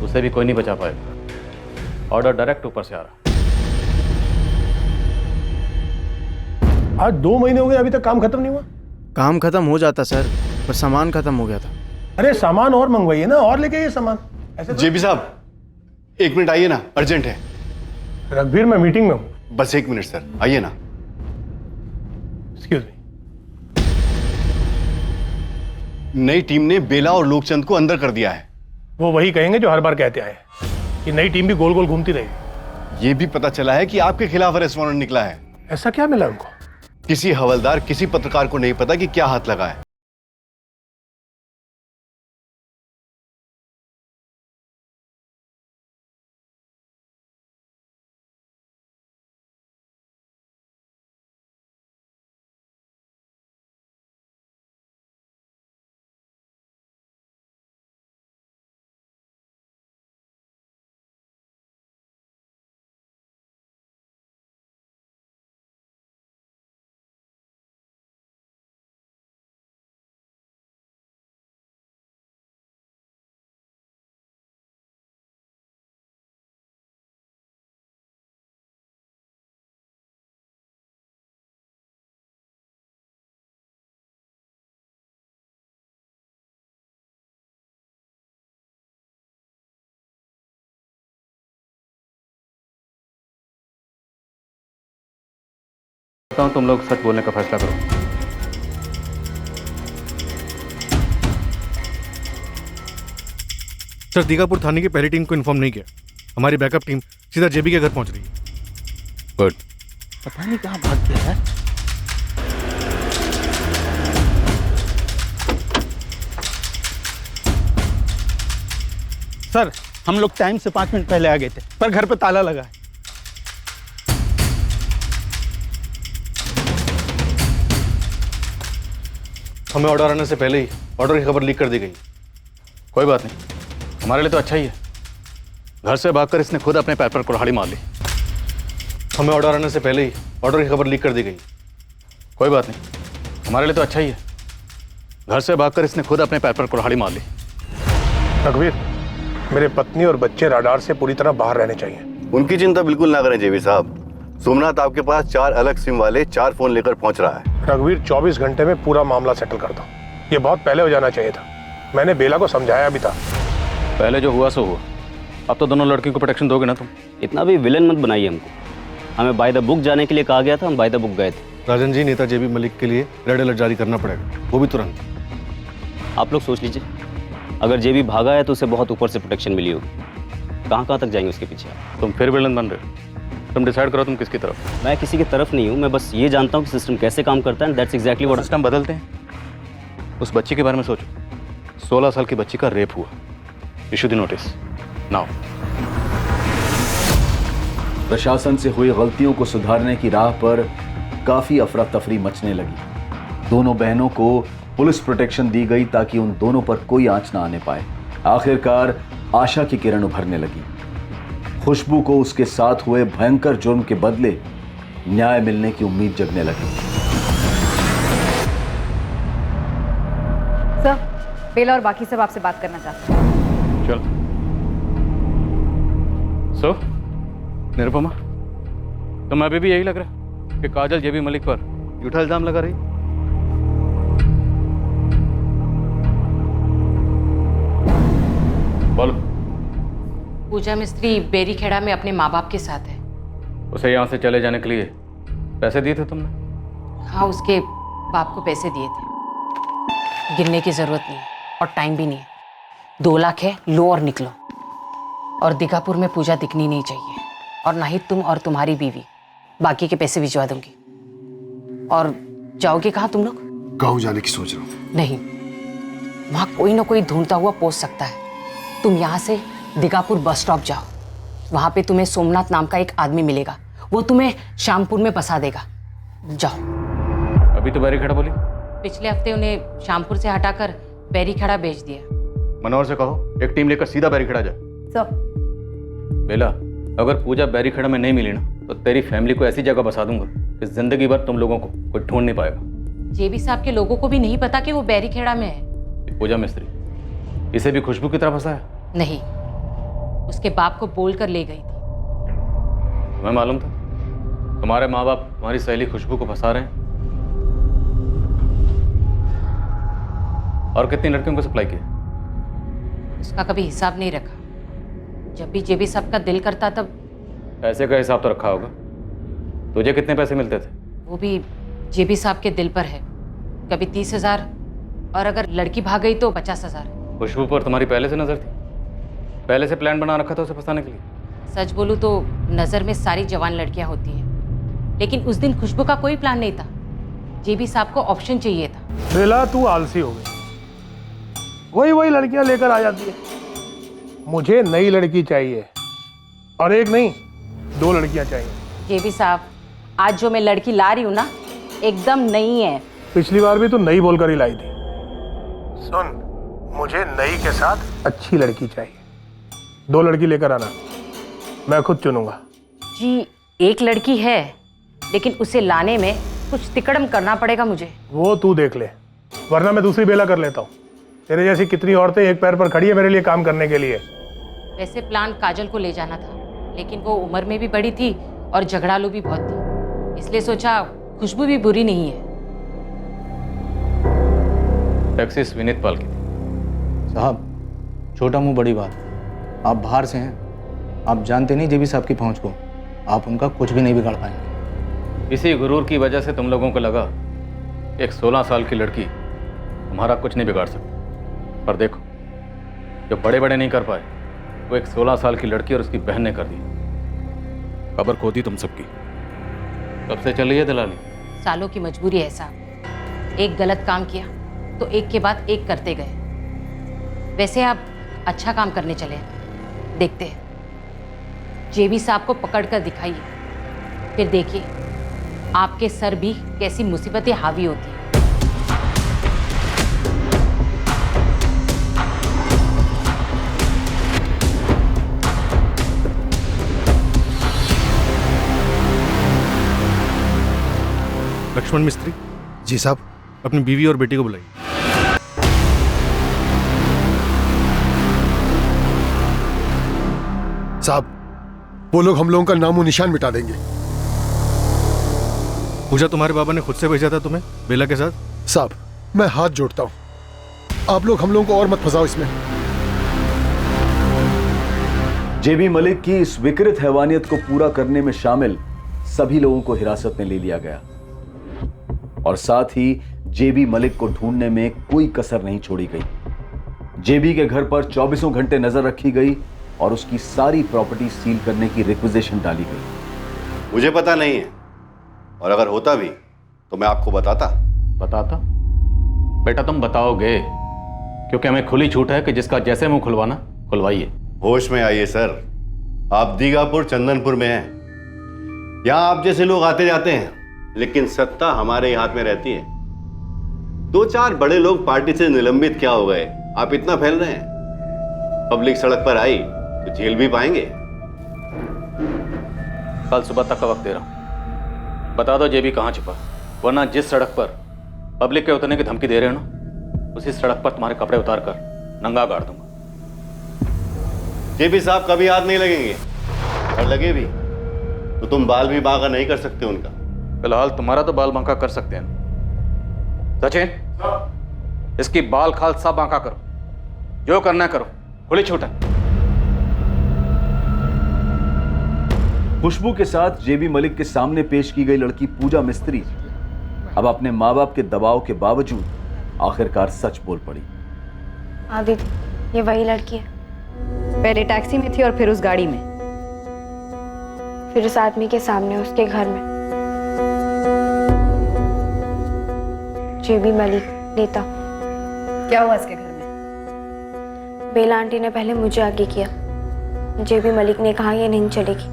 उसे भी कोई नहीं बचा पाएगा। ऑर्डर डायरेक्ट ऊपर से आ रहा।
आज 2 महीने हो गए, अभी तक काम खत्म नहीं हुआ।
काम खत्म हो जाता सर, पर सामान खत्म हो गया था।
अरे सामान और मंगवाइए ना, और लेके आइए सामान। ऐसे
जेबी साहब 1 मिनट आइए ना, अर्जेंट है।
रघुवीर मैं मीटिंग में हूँ।
बस 1 मिनट सर, आइए ना।
Excuse me.
नई टीम ने बेला और लोकचंद को अंदर कर दिया है।
वो वही कहेंगे जो हर बार कहते आए हैं कि नई टीम भी गोल गोल घूमती रहेगी।
ये भी पता चला है कि आपके खिलाफ अरेस्ट वारंट निकला है।
ऐसा क्या मिला उनको?
किसी हवलदार, किसी पत्रकार को नहीं पता कि क्या हाथ लगा है।
बताऊं, तुम लोग सच बोलने का फैसला करो।
सर दीगापुर थाने की पहली टीम को इन्फॉर्म नहीं किया। हमारी बैकअप टीम सीधा जेबी के घर पहुंच रही है।
गुड।
पता नहीं कहाँ भाग गया है। सर हम लोग टाइम से 5 मिनट पहले आ गए थे, पर घर पे ताला लगा है।
हमें ऑर्डर आने से पहले ही ऑर्डर की खबर लीक कर दी गई।
कोई बात नहीं, हमारे लिए तो अच्छा ही है। घर से भागकर इसने खुद अपने पैर पर कुल्हाड़ी मार ली।
हमें ऑर्डर आने से पहले ही ऑर्डर की खबर लीक कर दी गई।
कोई बात नहीं, हमारे लिए तो अच्छा ही है। घर से भागकर इसने खुद अपने पैर पर कुल्हाड़ी मार ली।
रघुवीर, मेरे पत्नी और बच्चे राडार से पूरी तरह बाहर रहने चाहिए।
उनकी चिंता बिल्कुल ना करें जेबी साहब। सोमनाथ आपके पास 4 अलग सिम वाले 4 फोन लेकर पहुंच रहा है।
रघुवीर 24 घंटे में पूरा मामला सेटल करता हूँ। ये बहुत पहले हो जाना चाहिए था। मैंने बेला को समझाया भी था।
पहले जो हुआ सो हुआ, अब तो दोनों लड़कियों को प्रोटेक्शन दोगे ना तुम?
इतना भी विलन मत बनाइए हमको। हमें बाय द बुक जाने के लिए कहा गया था, हम बाय द बुक गए थे।
राजन जी, नेता जेबी मलिक के लिए रेड अलर्ट जारी करना पड़ेगा, वो भी तुरंत।
आप लोग सोच लीजिए, अगर जेबी भागा है तो उसे बहुत ऊपर से प्रोटेक्शन मिली होगी। कहाँ तक जाएंगे उसके पीछे?
तुम फिर विलन बन रहे हो। तुम डिसाइड करो तुम किसकी तरफ।
मैं किसी की तरफ नहीं हूँ, मैं बस ये जानता हूँ कि सिस्टम कैसे काम करता है। दैट्स एग्जैक्टली व्हाट
सिस्टम बदलते हैं। उस बच्ची के बारे में सोचो, 16 साल की बच्ची का रेप हुआ। Issue the notice now.
प्रशासन से हुई गलतियों को सुधारने की राह पर काफी अफरा तफरी मचने लगी। दोनों बहनों को पुलिस प्रोटेक्शन दी गई ताकि उन दोनों पर कोई आंच ना आने पाए। आखिरकार आशा की किरण उभरने लगी। खुशबू को उसके साथ हुए भयंकर जुर्म के बदले न्याय मिलने की उम्मीद जगने लगी।
सर, बेला और बाकी सब आपसे बात करना चाहते हैं।
चल। सो निरुपमा, तुम्हें अभी भी यही लग रहा है कि काजल जेबी मलिक पर झूठा इल्जाम लगा रही? बोलो।
पूजा मिस्त्री बेरीखेड़ा में अपने माँ बाप के साथ है।
उसे यहाँ से चले जाने के लिए पैसे दिए थे तुमने?
हाँ, उसके बाप को पैसे दिए थे। गिरने की जरूरत नहीं और टाइम भी नहीं है। 2 लाख है, लो और निकलो। और दीघापुर में पूजा दिखनी नहीं चाहिए, और ना ही तुम और तुम्हारी बीवी। बाकी के पैसे भिजवा दूंगी। और जाओगे कहाँ तुम लोग?
गाँव जाने की सोच रहा हूँ।
नहीं, वहाँ कोई ना कोई ढूंढता हुआ पहुँच सकता है। तुम यहाँ से दीघापुर बस स्टॉप जाओ। वहाँ पे तुम्हें सोमनाथ नाम का एक आदमी मिलेगा, वो तुम्हें श्यामपुर में फंसा देगा। जाओ।
अभी तो बैरीखेड़ा बोली।
पिछले हफ्ते उन्हें श्यामपुर से हटाकर बैरीखेड़ा भेज दिया।
मनोहर से कहो एक टीम लेकर सीधा बैरीखेड़ा जा।
सर।
बेला, अगर पूजा बैरीखेड़ा में नहीं मिली ना तो तेरी फैमिली को ऐसी जगह बसा दूंगा कि जिंदगी भर तुम लोगों को कोई ढूंढ नहीं पाएगा।
जेबी साहब के लोगों को भी नहीं पता कि वो बैरीखेड़ा में है।
पूजा मिस्त्री, इसे भी खुशबू की तरह फंसाया?
नहीं, उसके बाप को बोल कर ले गई थी।
तुम्हें मालूम था तुम्हारे माँ बाप तुम्हारी सहेली खुशबू को फंसा रहे हैं? और कितनी लड़कियों को सप्लाई किया?
उसका कभी हिसाब नहीं रखा। जब भी जेबी साहब का दिल करता तब।
पैसे का हिसाब तो रखा होगा। तुझे कितने पैसे मिलते थे?
वो भी जेबी साहब के दिल पर है। कभी 30,000 और अगर लड़की भाग गई तो 50,000।
खुशबू पर तुम्हारी पहले से नजर थी? पहले से प्लान बना रखा था उसे फंसाने के लिए?
सच बोलूं तो नजर में सारी जवान लड़कियां होती हैं, लेकिन उस दिन खुशबू का कोई प्लान नहीं था। जेबी साहब को ऑप्शन चाहिए था।
बेला, तू आलसी हो गई। वही लड़कियां लेकर आ जाती है। मुझे नई लड़की चाहिए, और एक नहीं 2 लड़कियां चाहिए।
जेबी साहब, आज जो मैं लड़की ला रही हूँ ना, एकदम नई है।
पिछली बार भी तू नई बोलकर ही लाई थी। सुन, मुझे नई के साथ अच्छी लड़की चाहिए। 2 लड़की लेकर आना, मैं खुद चुनूंगा।
जी, एक लड़की है, लेकिन उसे लाने में कुछ तिकड़म करना पड़ेगा मुझे।
वो तू देख ले, वरना मैं दूसरी बेला कर लेता हूँ। तेरे जैसी कितनी औरतें एक पैर पर खड़ी है मेरे लिए काम करने के लिए।
वैसे प्लान काजल को ले जाना था, लेकिन वो उम्र में भी बड़ी थी और झगड़ालू भी बहुत थी, इसलिए सोचा खुशबू भी बुरी नहीं है।
टैक्सी विनीत पाल की थी।
साहब, छोटा मुंह बड़ी बात। आप बाहर से हैं, आप जानते नहीं जेबी साहब की पहुंच को। आप उनका कुछ भी नहीं बिगाड़ पाएंगे।
इसी गुरूर की वजह से तुम लोगों को लगा एक 16 साल की लड़की तुम्हारा कुछ नहीं बिगाड़ सकती। पर देखो, जो बड़े बड़े नहीं कर पाए वो एक 16 साल की लड़की और उसकी बहन ने कर दी। खबर खो दी तुम सबकी। कब से चल रही है दलाली?
सालों की मजबूरी है साहब। एक गलत काम किया तो एक के बाद एक करते गए। वैसे आप अच्छा काम करने चले हैं, देखते हैं। जेबी साहब को पकड़ कर दिखाइए, फिर देखिए आपके सर भी कैसी मुसीबतें हावी होती हैं।
लक्ष्मण मिस्त्री।
जी साहब।
अपनी बीवी और बेटी को बुलाइए।
साहब, वो लोग हम लोगों का नामो निशान मिटा देंगे।
पूजा, तुम्हारे बाबा ने खुद से भेजा था तुम्हें बेला के साथ?
साहब, मैं हाथ जोड़ता हूं, आप लोग हम लोगों को और मत फंसाओ इसमें।
जेबी मलिक की इस विकृत हैवानियत को पूरा करने में शामिल सभी लोगों को हिरासत में ले लिया गया और साथ ही जेबी मलिक को ढूंढने में कोई कसर नहीं छोड़ी गई। जेबी के घर पर 24 घंटे नजर रखी गई और उसकी सारी प्रॉपर्टी सील करने की रिक्विजिशन डाली गई।
मुझे पता नहीं है, और अगर होता भी तो मैं आपको बताता।
बेटा तुम बताओगे, क्योंकि हमें खुली छूट है कि जिसका जैसे मुंह खुलवाना खुलवाइए।
होश में आइए सर, आप दीगापुर चंदनपुर में हैं। यहाँ आप जैसे लोग आते जाते हैं, लेकिन सत्ता हमारे हाथ में रहती है। 2-4 बड़े लोग पार्टी से निलंबित क्या हो गए, आप इतना फैल रहे हैं। पब्लिक सड़क पर आई तो जेल भी पाएंगे।
कल सुबह तक का वक्त दे रहा हूं, बता दो जेबी कहां छुपा, वरना जिस सड़क पर पब्लिक के उतरने की धमकी दे रहे हो ना, उसी सड़क पर तुम्हारे कपड़े उतार कर नंगा गाड़ दूंगा।
जेबी साहब कभी हाथ नहीं लगेंगे, और लगे भी तो तुम बाल भी बांका नहीं कर सकते उनका।
फिलहाल तुम्हारा तो बाल बांका कर सकते हैं ना। सचिन, इसकी बाल खाल सब बांका करो, जो करना करो, खुली छूट है।
खुशबू के साथ जेबी मलिक के सामने पेश की गई लड़की पूजा मिस्त्री अब अपने माँ बाप के दबाव के बावजूद आखिरकार सच बोल पड़ी।
हाँ दीदी, ये वही लड़की है।
पहले टैक्सी में थी और फिर उस गाड़ी में,
फिर उस आदमी के सामने उसके घर में। जेबी मलिक नेता।
क्या हुआ इसके घर में?
बेला आंटी ने पहले मुझे आगे किया, जेबी मलिक ने कहा ये नहीं चलेगी।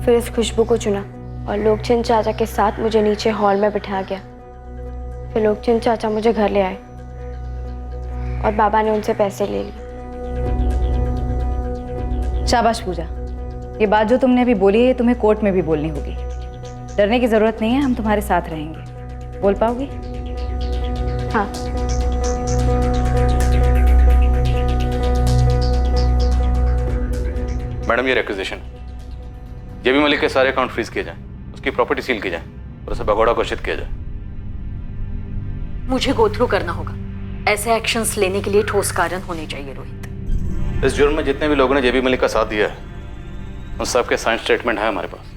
फिर इस खुशबू को चुना और लोकचंद चाचा के साथ मुझे नीचे हॉल में बिठा गया। फिर लोकचंद चाचा मुझे घर ले आए और बाबा ने उनसे पैसे ले लिए।
शाबाश पूजा, ये बात जो तुमने अभी बोली है तुम्हें कोर्ट में भी बोलनी होगी। डरने की जरूरत नहीं है, हम तुम्हारे साथ रहेंगे। बोल पाओगी?
हाँ।
मैडम, ये रिक्विजिशन, जेबी मलिक के सारे अकाउंट फ्रीज किए जाएं, उसकी प्रॉपर्टी सील की जाए और उसे भगोड़ा घोषित किया जाए।
मुझे गो थ्रू करना होगा। ऐसे एक्शंस लेने के लिए ठोस कारण होने चाहिए रोहित।
इस जुर्म में जितने भी लोगों ने जेबी मलिक का साथ दिया है, उन सबके साइन स्टेटमेंट है हमारे पास।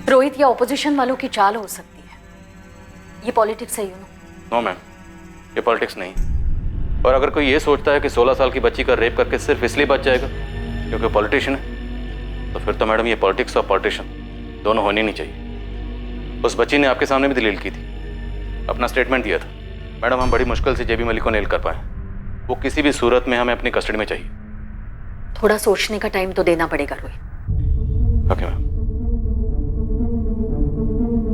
रोहित, ये ऑपोजिशन वालों की चाल हो सकती है, ये पॉलिटिक्स है, यू नो।
नो मैम, ये पॉलिटिक्स नहीं। और अगर कोई ये सोचता है कि 16 साल की बच्ची का रेप करके सिर्फ इसलिए बच जाएगा क्योंकि पॉलिटिशियन है, तो फिर तो मैडम ये पॉलिटिक्स और पॉलिटिशियन दोनों होने नहीं चाहिए। उस बच्ची ने आपके सामने भी दलील की थी, अपना स्टेटमेंट दिया था। मैडम, हम बड़ी मुश्किल से जेबी मलिक को नेल कर पाए। वो किसी भी सूरत में हमें अपनी कस्टडी में चाहिए।
थोड़ा सोचने का टाइम तो देना पड़ेगा रोहित।
Okay ma'am.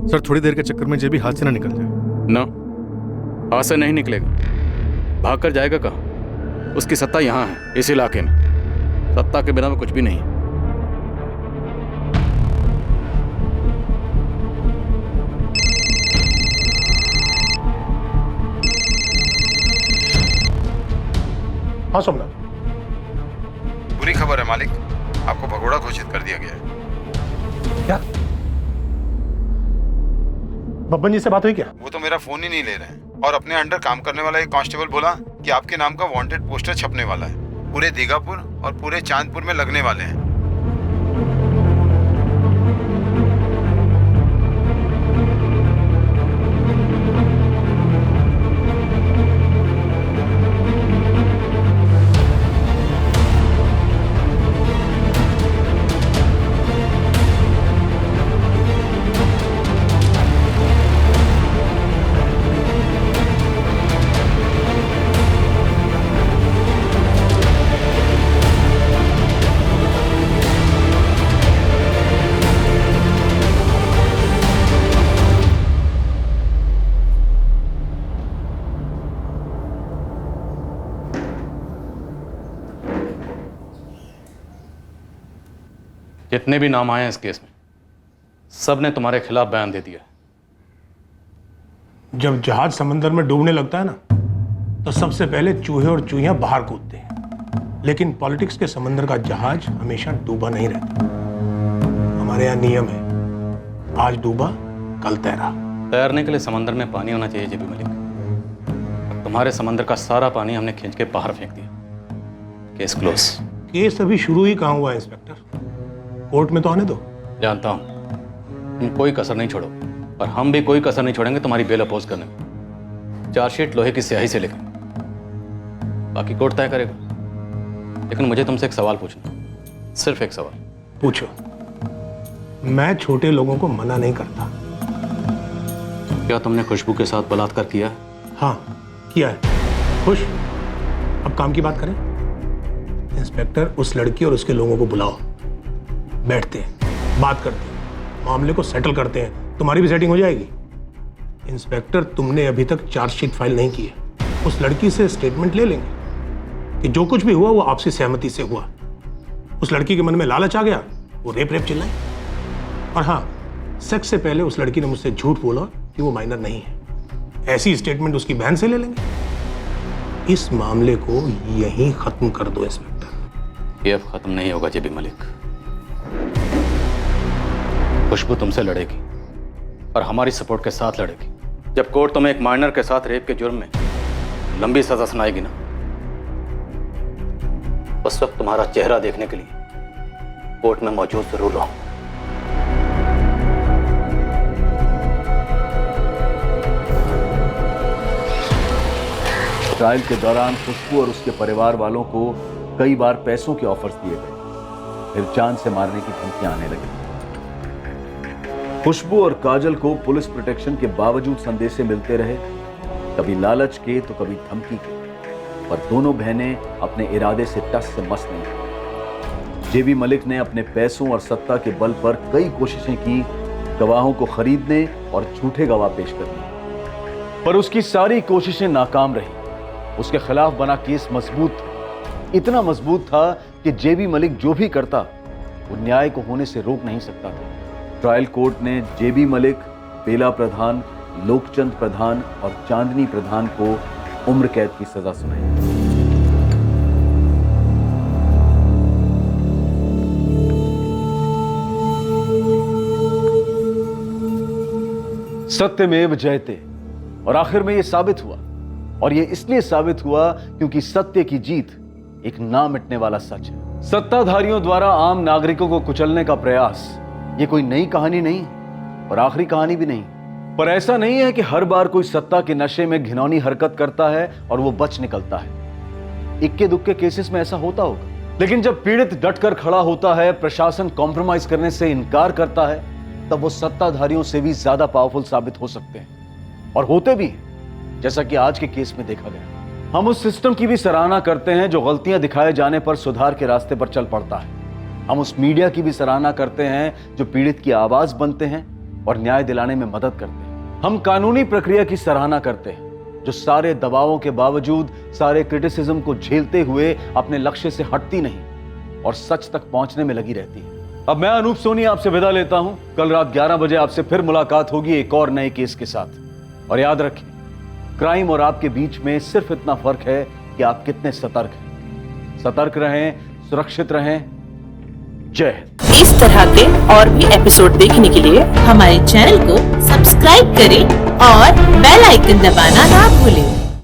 सर, थोड़ी देर के चक्कर में जेबी हाथ से ना निकल जाए।
ना, हाथ से नहीं निकलेगा। भाग कर जाएगा कहाँ? उसकी सत्ता यहाँ है, इस इलाके में। सत्ता के बिना में कुछ भी नहीं।
हाँ सोमनाथ,
बुरी खबर है मालिक, आपको भगोड़ा घोषित कर दिया गया है।
क्या? बब्बन जी से बात हुई क्या?
वो तो मेरा फोन ही नहीं ले रहे हैं, और अपने अंडर काम करने वाला एक कांस्टेबल बोला कि आपके नाम का वांटेड पोस्टर छपने वाला है, पूरे दीगापुर और पूरे चांदपुर में लगने वाले हैं।
जितने भी नाम आए हैं इस केस में, सब ने तुम्हारे खिलाफ बयान दे दिया।
जब जहाज समंदर में डूबने लगता है ना, तो सबसे पहले चूहे और चूहियां बाहर कूदते हैं। लेकिन पॉलिटिक्स के समंदर का जहाज हमेशा डूबा नहीं रहता। हमारे यहाँ नियम है, आज डूबा कल तैरा।
तैरने के लिए समंदर में पानी होना चाहिए जेबी मलिक। अब तुम्हारे समंदर का सारा पानी हमने खींच के बाहर फेंक दिया। Case close.
केस अभी शुरू ही कहाँ हुआ है इंस्पेक्टर, कोर्ट में तो आने दो।
जानता हूँ तुम कोई कसर नहीं छोड़ो, और हम भी कोई कसर नहीं छोड़ेंगे तुम्हारी बेल अपोज करने में। चार्जशीट लोहे की स्याही से लेकर बाकी कोर्ट तय करेगा। लेकिन मुझे तुमसे एक सवाल पूछना, सिर्फ एक सवाल।
पूछो। मैं छोटे लोगों को मना नहीं करता।
क्या तुमने खुशबू के साथ बलात्कार किया है?
हाँ किया है। खुश? अब काम की बात करें। इंस्पेक्टर, उस लड़की और उसके लोगों को बुलाओ, बैठते हैं, बात करते हैं, मामले को सेटल करते हैं, तुम्हारी भी सेटिंग हो जाएगी। इंस्पेक्टर, तुमने अभी तक चार्जशीट फाइल नहीं की है। उस लड़की से स्टेटमेंट ले लेंगे कि जो कुछ भी हुआ वो आपसी सहमति से हुआ। उस लड़की के मन में लालच आ गया, वो रेप चिल्लाई। और हाँ, सेक्स से पहले उस लड़की ने मुझसे झूठ बोला कि वो माइनर नहीं है। ऐसी स्टेटमेंट उसकी बहन से ले लेंगे। इस मामले को यहीं खत्म कर दो इंस्पेक्टर।
ये अब खत्म नहीं होगा जेबी मलिक। खुशबू तुमसे लड़ेगी और हमारी सपोर्ट के साथ लड़ेगी। जब कोर्ट तुम्हें एक माइनर के साथ रेप के जुर्म में लंबी सजा सुनाएगी ना, उस वक्त तुम्हारा चेहरा देखने के लिए कोर्ट में मौजूद जरूर रहूं।
ट्रायल के दौरान खुशबू और उसके परिवार वालों को कई बार पैसों के ऑफर्स दिए गए, फिर जान से मारने की धमकियां आने लगी। खुशबू और काजल को पुलिस प्रोटेक्शन के बावजूद संदेशे मिलते रहे, कभी लालच के तो कभी धमकी के, पर दोनों बहनें अपने इरादे से टस से मस नहीं थीं। जेबी मलिक ने अपने पैसों और सत्ता के बल पर कई कोशिशें की गवाहों को खरीदने और झूठे गवाह पेश करने, पर उसकी सारी कोशिशें नाकाम रही। उसके खिलाफ बना केस मजबूत था, इतना मजबूत था कि जेबी मलिक जो भी करता वो न्याय को होने से रोक नहीं सकता था। ट्रायल कोर्ट ने जेबी मलिक, बेला प्रधान, लोकचंद प्रधान और चांदनी प्रधान को उम्र कैद की सजा सुनाई। सत्यमेव जयते, और आखिर में यह साबित हुआ, और यह इसलिए साबित हुआ क्योंकि सत्य की जीत एक ना मिटने वाला सच है। सत्ताधारियों द्वारा आम नागरिकों को कुचलने का प्रयास ये कोई नई कहानी नहीं और आखिरी कहानी भी नहीं। पर ऐसा नहीं है कि हर बार कोई सत्ता के नशे में घिनौनी हरकत करता है और वो बच निकलता है। इक्के दुक्के केसेस में ऐसा होता होगा, लेकिन जब पीड़ित डटकर खड़ा होता है, प्रशासन कॉम्प्रोमाइज करने से इनकार करता है, तब वो सत्ताधारियों से भी ज्यादा पावरफुल साबित हो सकते हैं, और होते भी हैं, जैसा कि आज के केस में देखा गया। हम उस सिस्टम की भी सराहना करते हैं जो गलतियां दिखाए जाने पर सुधार के रास्ते पर चल पड़ता है। हम उस मीडिया की भी सराहना करते हैं जो पीड़ित की आवाज बनते हैं और न्याय दिलाने में मदद करते हैं। हम कानूनी प्रक्रिया की सराहना करते हैं जो सारे दबावों के बावजूद, सारे क्रिटिसिज्म को झेलते हुए अपने लक्ष्य से हटती नहीं और सच तक पहुंचने में लगी रहती है। अब मैं अनूप सोनी आपसे विदा लेता हूं। कल रात 11 बजे आपसे फिर मुलाकात होगी एक और नए केस के साथ। और याद रखें, क्राइम और आपके बीच में सिर्फ इतना फर्क है कि आप कितने सतर्क हैं। सतर्क रहें, सुरक्षित रहें। जय हिंद।
इस तरह के और भी एपिसोड देखने के लिए हमारे चैनल को सब्सक्राइब करें और बेल आइकन दबाना ना भूलें।